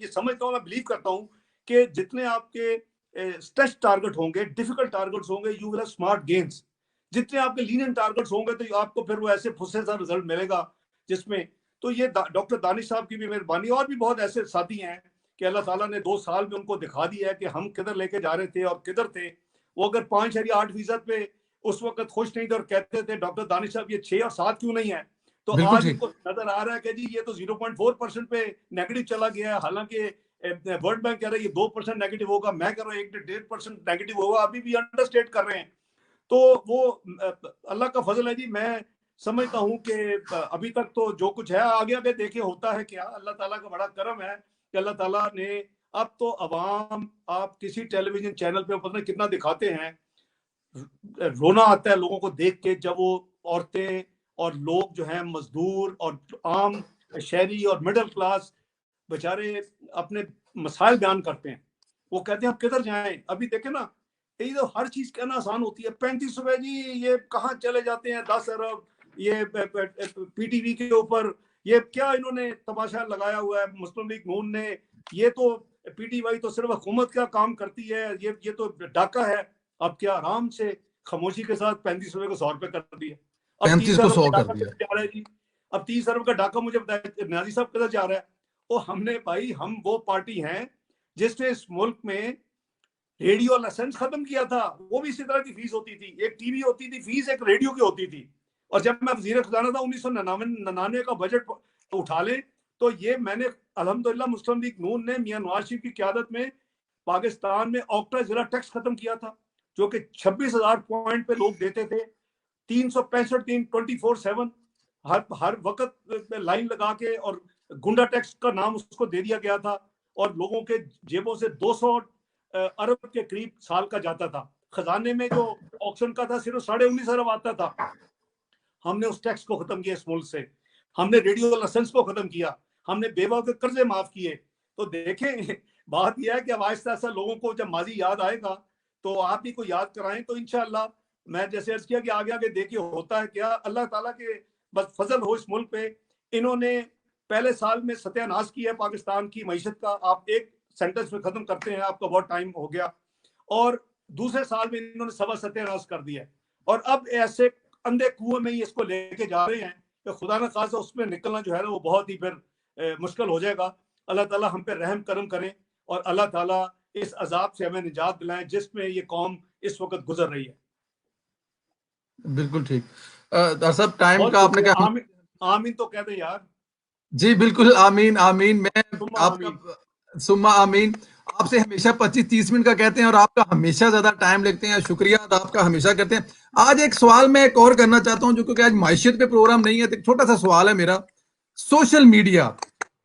[SPEAKER 1] یہ سمجھتا ہوں, میں بلیو کرتا ہوں کہ جتنے آپ کے اسٹریچ ٹارگٹ ہوں گے, ڈیفیکلٹ ٹارگٹس ہوں گے, you will have smart gains. جتنے آپ کے لینئنٹ ٹارگٹس ہوں گے تو آپ کو پھر وہ ایسے پھسے سا رزلٹ ملے گا جس میں. تو یہ ڈاکٹر دانش صاحب کی بھی مہربانی, اور بھی بہت ایسے ساتھی ہیں کہ اللہ تعالیٰ نے 2 سال میں ان کو دکھا دیا ہے کہ ہم کدھر لے کے جا رہے تھے اور کدھر تھے. وہ اگر 5.8% پہ اس وقت خوش نہیں تھے اور کہتے تھے ڈاکٹر دانش صاحب یہ 6 اور 7 کیوں نہیں ہے, تو آج ان کو نظر آ رہا ہے کہ جی یہ تو 0.4% پہ نیگیٹو چلا گیا ہے. حالانکہ ورلڈ بینک کہہ رہا ہے یہ 2% نیگیٹو ہوگا, میں کہہ رہا ہوں 1.5% نیگیٹو ہوگا, ابھی بھی انڈرسٹیٹ کر رہے ہیں. تو وہ اللہ کا فضل ہے جی. میں سمجھتا ہوں کہ ابھی تک تو جو کچھ ہے آگے آگے دیکھے ہوتا ہے کیا. اللہ تعالیٰ کا بڑا کرم ہے کہ اللہ تعالیٰ نے اب تو عوام آپ کسی ٹیلی ویژن چینل پہ پتہ نہیں کتنا دکھاتے ہیں, رونا آتا ہے لوگوں کو دیکھ کے جب وہ عورتیں اور لوگ جو ہیں مزدور اور عام شہری اور مڈل کلاس بیچارے اپنے مسائل بیان کرتے ہیں. وہ کہتے ہیں اب کدھر جائیں. ابھی دیکھیں نا, یہ تو ہر چیز کہنا آسان ہوتی ہے. 35 روپے جی, یہ کہاں چلے جاتے ہیں 10 ارب, یہ پی ٹی وی کے اوپر یہ کیا انہوں نے تماشا لگایا ہوا ہے مسلم لیگ نون نے. یہ تو پی ٹی وائی تو صرف حکومت کا کام کرتی ہے, یہ تو ڈاکہ ہے. اب کیا آرام سے خاموشی کے ساتھ 35 روپے کو 100 روپے کر دیا. اب
[SPEAKER 2] 35
[SPEAKER 1] 30
[SPEAKER 2] کو
[SPEAKER 1] ارب
[SPEAKER 2] 100
[SPEAKER 1] کا
[SPEAKER 2] کر
[SPEAKER 1] ڈاکہ
[SPEAKER 2] دیا.
[SPEAKER 1] کدھر جا رہا ہے جی. اب 30 ارب کا ڈاکہ مجھے بتایا نیازی صاحب کدھر جا رہا ہے. وہ ہم نے بھائی, ہم وہ پارٹی ہیں جس نے اس ملک میں ریڈیو لائسنس ختم کیا تھا. وہ بھی اسی طرح کی فیس ہوتی تھی, ایک ٹی وی ہوتی تھی فیس, ایک ریڈیو کی ہوتی تھی. اور جب میں وزیر خزانہ تھا 1999 کا بجٹ اٹھا لیں تو یہ میں نے الحمدللہ مسلم لیگ نون نے میاں نواز شریف کی قیادت میں پاکستان میں آکٹا ضلع ٹیکس ختم کیا تھا, جو کہ 26,000 پوائنٹ پہ لوگ دیتے تھے. 365 دن 24/7 ہر وقت لائن لگا کے, اور گنڈا ٹیکس کا نام اس کو دے دیا گیا تھا. اور لوگوں کے جیبوں سے 200 ارب کے قریب سال کا جاتا تھا. خزانے میں جو آکشن کا تھا صرف 19.5 ارب آتا تھا. ہم نے اس ٹیکس کو ختم کیا اس ملک سے. ہم نے ریڈیو لائسنس کو ختم کیا. ہم نے بیوہ کے قرضے معاف کیے. تو دیکھیں بات یہ ہے کہ اب آہستہ آہستہ لوگوں کو جب ماضی یاد آئے گا تو آپ بھی کو یاد کرائیں, تو انشاءاللہ میں جیسے عرض کیا کہ آگے آگے دیکھیے ہوتا ہے کیا. اللہ تعالیٰ کے بس فضل ہو اس ملک پہ. انہوں نے پہلے سال میں ستیہ ناش کیا ہے پاکستان کی معیشت کا. آپ ایک سینٹنس میں ختم کرتے ہیں, آپ کا بہت ٹائم ہو گیا. اور دوسرے سال میں انہوں نے سوا ستیہ ناش کر دیا ہے. اور اب ایسے اندھے کنویں میں ہی اس کو لے کے جا رہے ہیں کہ خدا نہ خواستہ اس میں نکلنا جو ہے نا وہ بہت ہی پھر مشکل ہو جائے گا. اللہ تعالیٰ ہم پہ رحم کرم کریں, اور اللہ تعالیٰ اس عذاب سے ہمیں نجات دلائیں جس میں یہ قوم اس وقت گزر رہی ہے.
[SPEAKER 2] بالکل ٹھیک. ڈاکٹر صاحب ٹائم
[SPEAKER 1] بہت
[SPEAKER 2] کا آپ نے
[SPEAKER 1] شکریہ.
[SPEAKER 2] کہا.
[SPEAKER 1] آمین آمین تو کہہ دیں یار.
[SPEAKER 2] جی بالکل, آمین آمین. میں
[SPEAKER 1] ثم
[SPEAKER 2] آپ کا
[SPEAKER 1] آمین.
[SPEAKER 2] سما آمین. آپ سے ہمیشہ 25-30 منٹ کا کہتے ہیں اور آپ کا ہمیشہ زیادہ ٹائم لیتے ہیں. شکریہ آپ کا ہمیشہ کرتے ہیں. آج ایک سوال میں ایک اور کرنا چاہتا ہوں, جو کہ آج معیشت پہ پروگرام نہیں ہے, تو ایک چھوٹا سا سوال ہے میرا. سوشل میڈیا,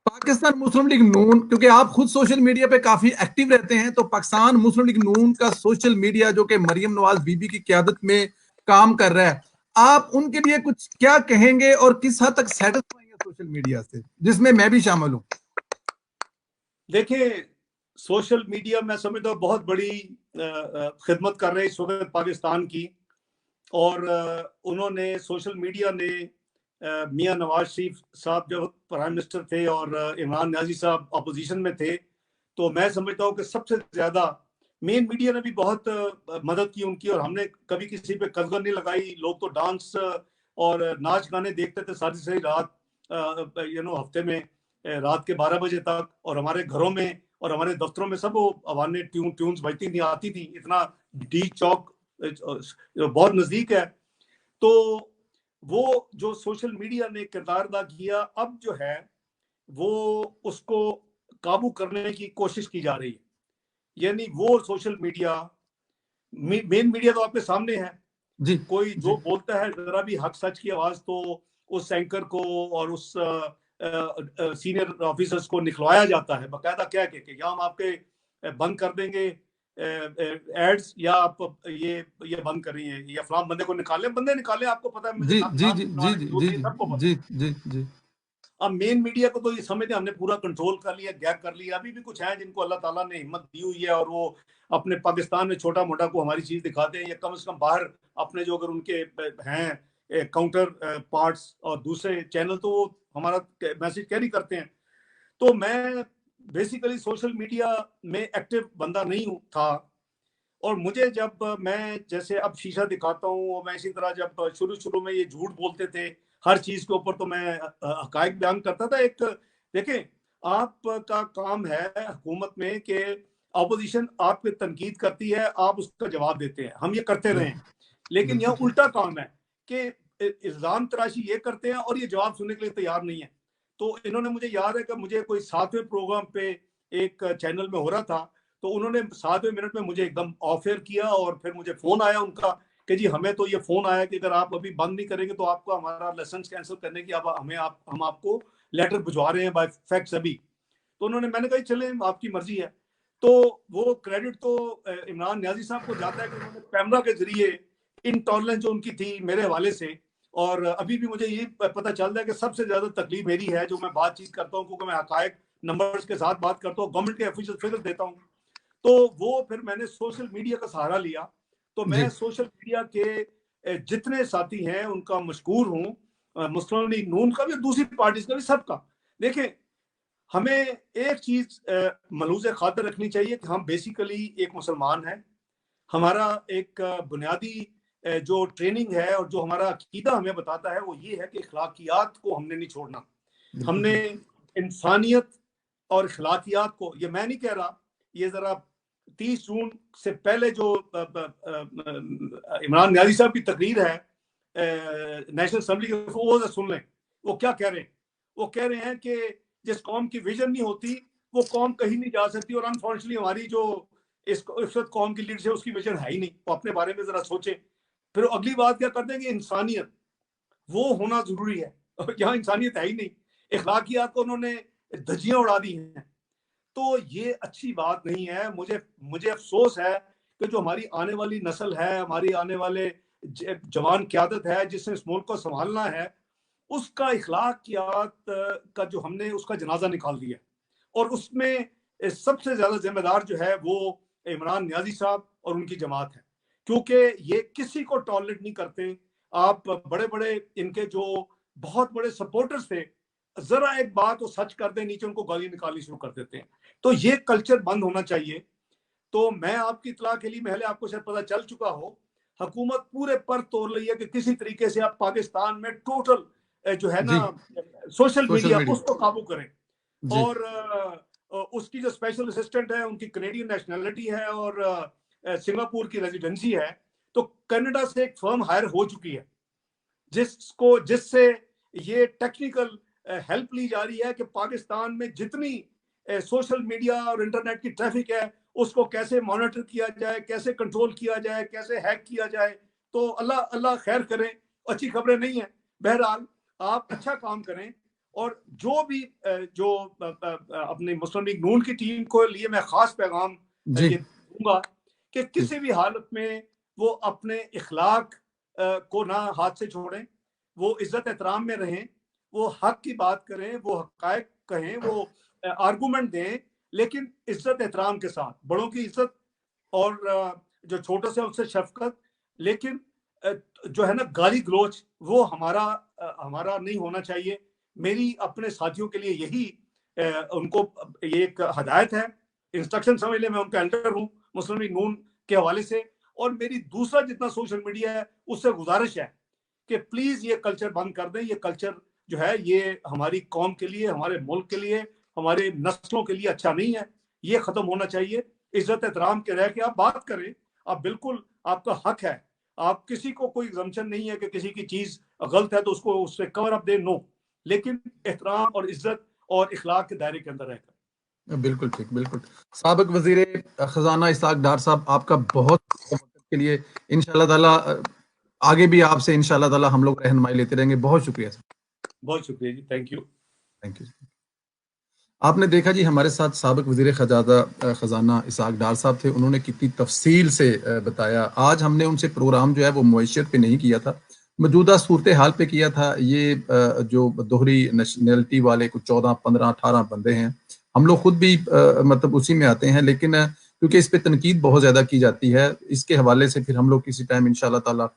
[SPEAKER 2] پاکستان مسلم لیگ نون, کیونکہ آپ خود سوشل میڈیا پہ کافی ایکٹیو رہتے ہیں, تو پاکستان مسلم لیگ نون کا سوشل میڈیا جو کہ مریم نواز بی بی کی قیادت میں کام کر رہا ہے, آپ ان کے لیے کچھ کیا کہیں گے اور کس حد تک سیٹسفائی ہیں سوشل میڈیا سے, جس میں بھی شامل ہوں؟
[SPEAKER 1] دیکھیں سوشل میڈیا میں سمجھتا ہوں بہت بڑی خدمت کر رہے ہیں اس وقت پاکستان کی. اور انہوں نے سوشل میڈیا نے میاں نواز شریف صاحب جب پرائم منسٹر تھے اور عمران نیازی صاحب اپوزیشن میں تھے, تو میں سمجھتا ہوں کہ سب سے زیادہ مین میڈیا نے بھی بہت مدد کی ان کی. اور ہم نے کبھی کسی پہ قدغن نہیں لگائی. لوگ تو ڈانس اور ناچ گانے دیکھتے تھے ساری رات, ہفتے میں رات کے 12 بجے تک. اور ہمارے گھروں میں اور ہمارے دفتروں میں سب وہ عوانے ٹیونز بجتی نہیں آتی تھی. اتنا ڈی چوک بہت نزدیک ہے. تو وہ جو سوشل میڈیا نے کردار ادا کیا, اب جو ہے وہ اس کو قابو کرنے کی کوشش کی جا رہی ہے. یعنی وہ سوشل میڈیا, مین میڈیا تو آپ کے سامنے ہے.
[SPEAKER 2] جی
[SPEAKER 1] کوئی جو بولتا ہے ذرا بھی حق سچ کی آواز, تو اس اینکر کو اور اس سینئر آفیسرز کو نکلوایا جاتا ہے باقاعدہ کیا کہ یا ہم آپ کے بند کر دیں گے ایڈز, یا آپ یہ بند کر رہی ہیں, یا فلاں بندے کو نکالیں. بندے نکالیں, آپ کو پتا ہے مجھے
[SPEAKER 2] جی جی
[SPEAKER 1] نام
[SPEAKER 2] جی
[SPEAKER 1] نکالنے کی ضرورت نہیں ہے, سب کو پتا.
[SPEAKER 2] جی جی جی.
[SPEAKER 1] اب مین میڈیا کو تو یہ سمجھتے ہیں ہم نے پورا کنٹرول کر لیا, گیپ کر لیا. ابھی بھی کچھ ہیں جن کو اللہ تعالیٰ نے ہمت دی ہوئی ہے, اور وہ اپنے پاکستان میں چھوٹا موٹا کو ہماری چیز دکھاتے ہیں, یا کم از کم باہر اپنے جو اگر ان کے ہیں کاؤنٹر پارٹس اور دوسرے چینل, تو وہ ہمارا میسج کیری کرتے ہیں. تو میں بیسیکلی سوشل میڈیا میں ایکٹیو بندہ نہیں تھا. اور مجھے جب میں جیسے اب شیشہ دکھاتا ہوں, اور میں اسی طرح جب شروع میں یہ جھوٹ بولتے تھے ہر چیز کے اوپر, تو میں حقائق بیان کرتا تھا. ایک دیکھیں آپ کا کام ہے حکومت میں کہ اپوزیشن آپ پہ تنقید کرتی ہے, آپ اس کا جواب دیتے ہیں. ہم یہ کرتے رہے ہیں, لیکن یہاں الٹا کام ہے کہ الزام تراشی یہ کرتے ہیں اور یہ جواب سننے کے لیے تیار نہیں ہے. تو انہوں نے, مجھے یاد ہے کہ مجھے کوئی 7ویں پروگرام پہ ایک چینل میں ہو رہا تھا, تو انہوں نے 7ویں منٹ میں مجھے ایک دم آف ایئر کیا, اور پھر مجھے فون آیا ان کا کہ جی ہمیں تو یہ فون آیا کہ اگر آپ ابھی بند نہیں کریں گے تو آپ کو ہمارا لائسنس کینسل کرنے کی ہم آپ کو لیٹر بھجوا رہے ہیں بائی فیکس ابھی. تو انہوں نے, میں نے کہا چلیں آپ کی مرضی ہے. تو وہ کریڈٹ تو عمران نیازی صاحب کو جاتا ہے کہ انہوں نے پیمرا کے ذریعے انٹالرنس جو ان کی تھی میرے حوالے سے، اور ابھی بھی مجھے یہ پتہ چلتا ہے کہ سب سے زیادہ تکلیف میری ہے جو میں بات چیت کرتا ہوں، کیونکہ میں حقائق نمبرز کے ساتھ بات کرتا ہوں، گورنمنٹ کے آفیشیل فگر دیتا ہوں، تو وہ پھر میں نے سوشل میڈیا کا سہارا لیا. تو میں سوشل میڈیا کے جتنے ساتھی ہیں ان کا مشکور ہوں، مسلم لیگ نون کا بھی، دوسری پارٹیز کا بھی، سب کا. دیکھیں ہمیں ایک چیز ملحوظ خاطر رکھنی چاہیے کہ ہم بیسیکلی ایک مسلمان ہیں. ہمارا ایک بنیادی جو ٹریننگ ہے اور جو ہمارا عقیدہ ہمیں بتاتا ہے وہ یہ ہے کہ اخلاقیات کو ہم نے نہیں چھوڑنا. ہم نے انسانیت اور اخلاقیات کو، یہ میں نہیں کہہ رہا، یہ ذرا 30 جون سے پہلے جو عمران نیازی صاحب کی تقریر ہے نیشنل اسمبلی کے، وہ سن لیں. وہ کیا کہہ رہے ہیں؟ وہ کہہ رہے ہیں کہ جس قوم کی ویژن نہیں ہوتی وہ قوم کہیں نہیں جا سکتی، اور انفارچونیٹلی ہماری جو اس وقت قوم کی لیڈرشپ ہے اس کی ویژن ہے ہی نہیں. وہ اپنے بارے میں ذرا سوچیں. پھر اگلی بات کیا کرتے ہیں کہ انسانیت وہ ہونا ضروری ہے، یہاں انسانیت ہے ہی نہیں، اخلاقیات کو انہوں نے دھجیاں اڑا دی ہیں. تو یہ اچھی بات نہیں ہے. مجھے افسوس ہے کہ جو ہماری آنے والی نسل ہے، ہماری آنے والے جوان قیادت ہے جس نے اس ملک کو سنبھالنا ہے، اس کا اخلاقیات کا جو ہم نے اس کا جنازہ نکال دیا، اور اس میں سب سے زیادہ ذمہ دار جو ہے وہ عمران نیازی صاحب اور ان کی جماعت ہے، کیونکہ یہ کسی کو ٹالریٹ نہیں کرتے. آپ بڑے بڑے ان کے جو بہت بڑے سپورٹرز تھے، ذرا ایک بات وہ سچ کر دیں نیچے ان کو گالی نکالنی شروع کر دیتے ہیں. تو یہ کلچر بند ہونا چاہیے. تو میں آپ کی اطلاع کے لیے، محلے آپ کو شاید پتہ چل چکا ہو، حکومت پورے پر توڑ رہی ہے کہ کسی طریقے سے آپ پاکستان میں ٹوٹل جو ہے نا سوشل میڈیا اس کو قابو کریں. اور اس کی جو اسپیشل اسسٹنٹ ہے ان کی کینیڈین نیشنلٹی ہے اور سنگاپور کی ریزیڈنسی ہے. تو کینیڈا سے ایک فرم ہائر ہو چکی ہے جس سے یہ ٹیکنیکل ہیلپ لی جا رہی ہے کہ پاکستان میں جتنی سوشل میڈیا اور انٹرنیٹ کی ٹریفک ہے اس کو کیسے مانیٹر کیا جائے، کیسے کنٹرول کیا جائے، کیسے ہیک کیا جائے. تو اللہ خیر کرے. اچھی خبریں نہیں ہیں. بہرحال آپ اچھا کام کریں، اور جو بھی جو اپنی مسلم لیگ نون کی ٹیم کو لیے میں خاص پیغام یہ دوں گا کہ کسی بھی حالت میں وہ اپنے اخلاق کو نہ ہاتھ سے چھوڑیں، وہ عزت احترام میں رہیں، وہ حق کی بات کریں، وہ حقائق کہیں، وہ آرگومنٹ دیں، لیکن عزت احترام کے ساتھ، بڑوں کی عزت اور جو چھوٹے سے ان سے شفقت. لیکن جو ہے نا گالی گلوچ وہ ہمارا نہیں ہونا چاہیے. میری اپنے ساتھیوں کے لیے یہی ان کو یہ ایک ہدایت ہے، انسٹرکشن سمجھ لیں، میں ان کا ایلڈر ہوں مسلم لیگ نون کے حوالے سے. اور میری دوسرا جتنا سوشل میڈیا ہے اس سے گزارش ہے کہ پلیز یہ کلچر بند کر دیں. یہ کلچر جو ہے یہ ہماری قوم کے لیے، ہمارے ملک کے لیے، ہمارے نسلوں کے لیے اچھا نہیں ہے. یہ ختم ہونا چاہیے. عزت احترام کے رہ کے آپ بات کریں، آپ بالکل آپ کا حق ہے. آپ کسی کو کوئی ایگزمپشن نہیں ہے کہ کسی کی چیز غلط ہے تو اس کو اس سے کور اپ دے، نو، لیکن احترام اور عزت اور اخلاق کے دائرے کے اندر رہ کر.
[SPEAKER 2] بالکل ٹھیک، بالکل. سابق وزیر خزانہ اسحاق ڈار صاحب، آپ کا بہت کے لیے انشاءاللہ تعالیٰ آگے بھی آپ سے انشاءاللہ تعالیٰ ہم لوگ رہنمائی لیتے رہیں گے. بہت شکریہ سر.
[SPEAKER 1] بہت شکریہ جی. Thank you.
[SPEAKER 2] آپ نے دیکھا جی ہمارے ساتھ سابق وزیر خزانہ اسحاق ڈار صاحب تھے. انہوں نے کتنی تفصیل سے بتایا. آج ہم نے ان سے پروگرام جو ہے وہ معیشت پہ نہیں کیا تھا، موجودہ صورتحال پہ کیا تھا. یہ جو دوہری نیشنلٹی والے کچھ 14 15 18 بندے ہیں، ہم لوگ خود بھی مطلب اسی میں آتے ہیں، لیکن کیونکہ اس پہ تنقید بہت زیادہ کی جاتی ہے، اس کے حوالے سے پھر ہم لوگ کسی ٹائم انشاءاللہ تعالیٰ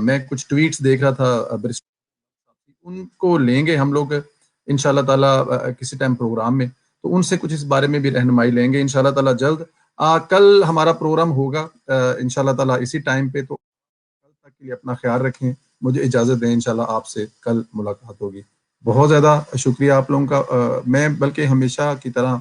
[SPEAKER 2] میں کچھ ٹویٹس دیکھ رہا تھا، ان کو لیں گے ہم لوگ انشاءاللہ تعالیٰ کسی ٹائم پروگرام میں، تو ان سے کچھ اس بارے میں بھی رہنمائی لیں گے انشاءاللہ تعالیٰ جلد. کل ہمارا پروگرام ہوگا انشاءاللہ تعالیٰ اسی ٹائم پہ. تو کل تک کے لیے اپنا خیال رکھیں. مجھے اجازت دیں، انشاءاللہ آپ سے کل ملاقات ہوگی. بہت زیادہ شکریہ آپ لوگوں کا. میں بلکہ ہمیشہ کی طرح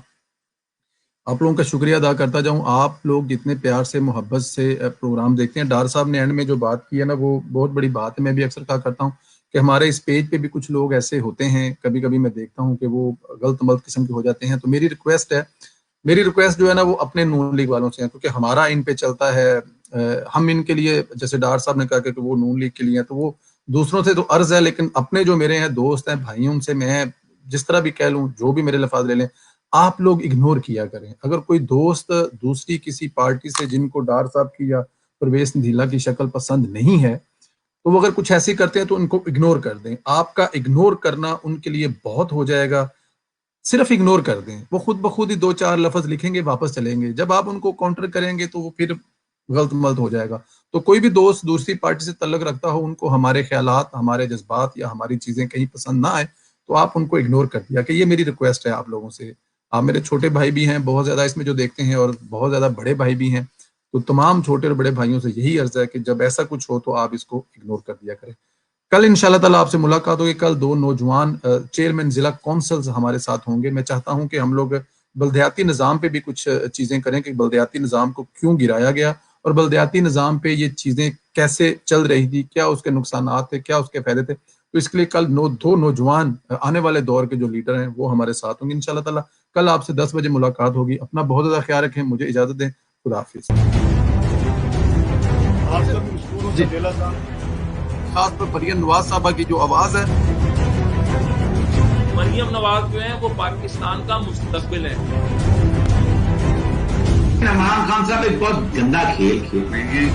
[SPEAKER 2] آپ لوگوں کا شکریہ ادا کرتا جاؤں. آپ لوگ جتنے پیار سے، محبت سے پروگرام دیکھتے ہیں. ڈار صاحب نے اینڈ میں جو بات کی ہے نا وہ بہت بڑی بات ہے. میں بھی اکثر کہا کرتا ہوں کہ ہمارے اس پیج پہ بھی کچھ لوگ ایسے ہوتے ہیں، کبھی کبھی میں دیکھتا ہوں کہ وہ غلط ملت قسم کے ہو جاتے ہیں. تو میری ریکویسٹ جو ہے نا وہ اپنے نون لیگ والوں سے ہے، کیونکہ ہمارا ان پہ چلتا ہے. ہم ان کے لیے، جیسے ڈار صاحب نے کہا کہ وہ نون لیگ کے لیے ہیں، تو وہ دوسروں سے تو عرض ہے، لیکن اپنے جو میرے ہیں دوست ہیں، بھائیوں سے میں جس طرح بھی کہہ لوں، جو بھی میرے لفاظ لے لیں، آپ لوگ اگنور کیا کریں. اگر کوئی دوست دوسری کسی پارٹی سے جن کو ڈار صاحب کی یا پرویز سندھیلا کی شکل پسند نہیں ہے تو وہ اگر کچھ ایسی کرتے ہیں تو ان کو اگنور کر دیں. آپ کا اگنور کرنا ان کے لیے بہت ہو جائے گا. صرف اگنور کر دیں, وہ خود بخود ہی 2-4 لفظ لکھیں گے, واپس چلیں گے. جب آپ ان کو کاؤنٹر کریں گے تو وہ پھر غلط ملط ہو جائے گا. تو کوئی بھی دوست دوسری پارٹی سے تعلق رکھتا ہو, ان کو ہمارے خیالات, ہمارے جذبات یا ہماری چیزیں کہیں پسند نہ آئے تو آپ ان کو اگنور کر دیا کہ یہ میری ریکویسٹ ہے آپ لوگوں سے. آپ میرے چھوٹے بھائی بھی ہیں بہت زیادہ اس میں جو دیکھتے ہیں, اور بہت زیادہ بڑے بھائی بھی ہیں, تو تمام چھوٹے اور بڑے بھائیوں سے یہی عرض ہے کہ جب ایسا کچھ ہو تو آپ اس کو اگنور کر دیا کریں. کل انشاءاللہ تعالیٰ آپ سے ملاقات ہوگی. کل 2 نوجوان چیئرمین ضلع کونسلز ہمارے ساتھ ہوں گے. میں چاہتا ہوں کہ ہم لوگ بلدیاتی نظام پہ بھی کچھ چیزیں کریں کہ بلدیاتی نظام کو کیوں گرایا گیا اور بلدیاتی نظام پہ یہ چیزیں کیسے چل رہی تھی, کیا اس کے نقصانات تھے, کیا اس کے فائدے تھے. تو اس کے لیے کل 2 نوجوان آنے والے دور کے جو لیڈر ہیں وہ ہمارے ساتھ ہوں گے انشاءاللہ تعالیٰ. کل آپ سے 10 بجے ملاقات ہوگی. اپنا بہت زیادہ خیال رکھیں. مجھے اجازت دیں. خدا حافظ.
[SPEAKER 1] آپ کا بھی مشکور ہوں
[SPEAKER 2] جی.
[SPEAKER 1] سندھیلا صاحب.
[SPEAKER 2] خاص پر مریم نواز صاحبہ کی جو آواز ہے,
[SPEAKER 3] مریم نواز جو ہیں وہ پاکستان کا مستقبل ہے.
[SPEAKER 4] عمران خان صاحب ایک بہت گندا کھیل کھیل رہے ہیں.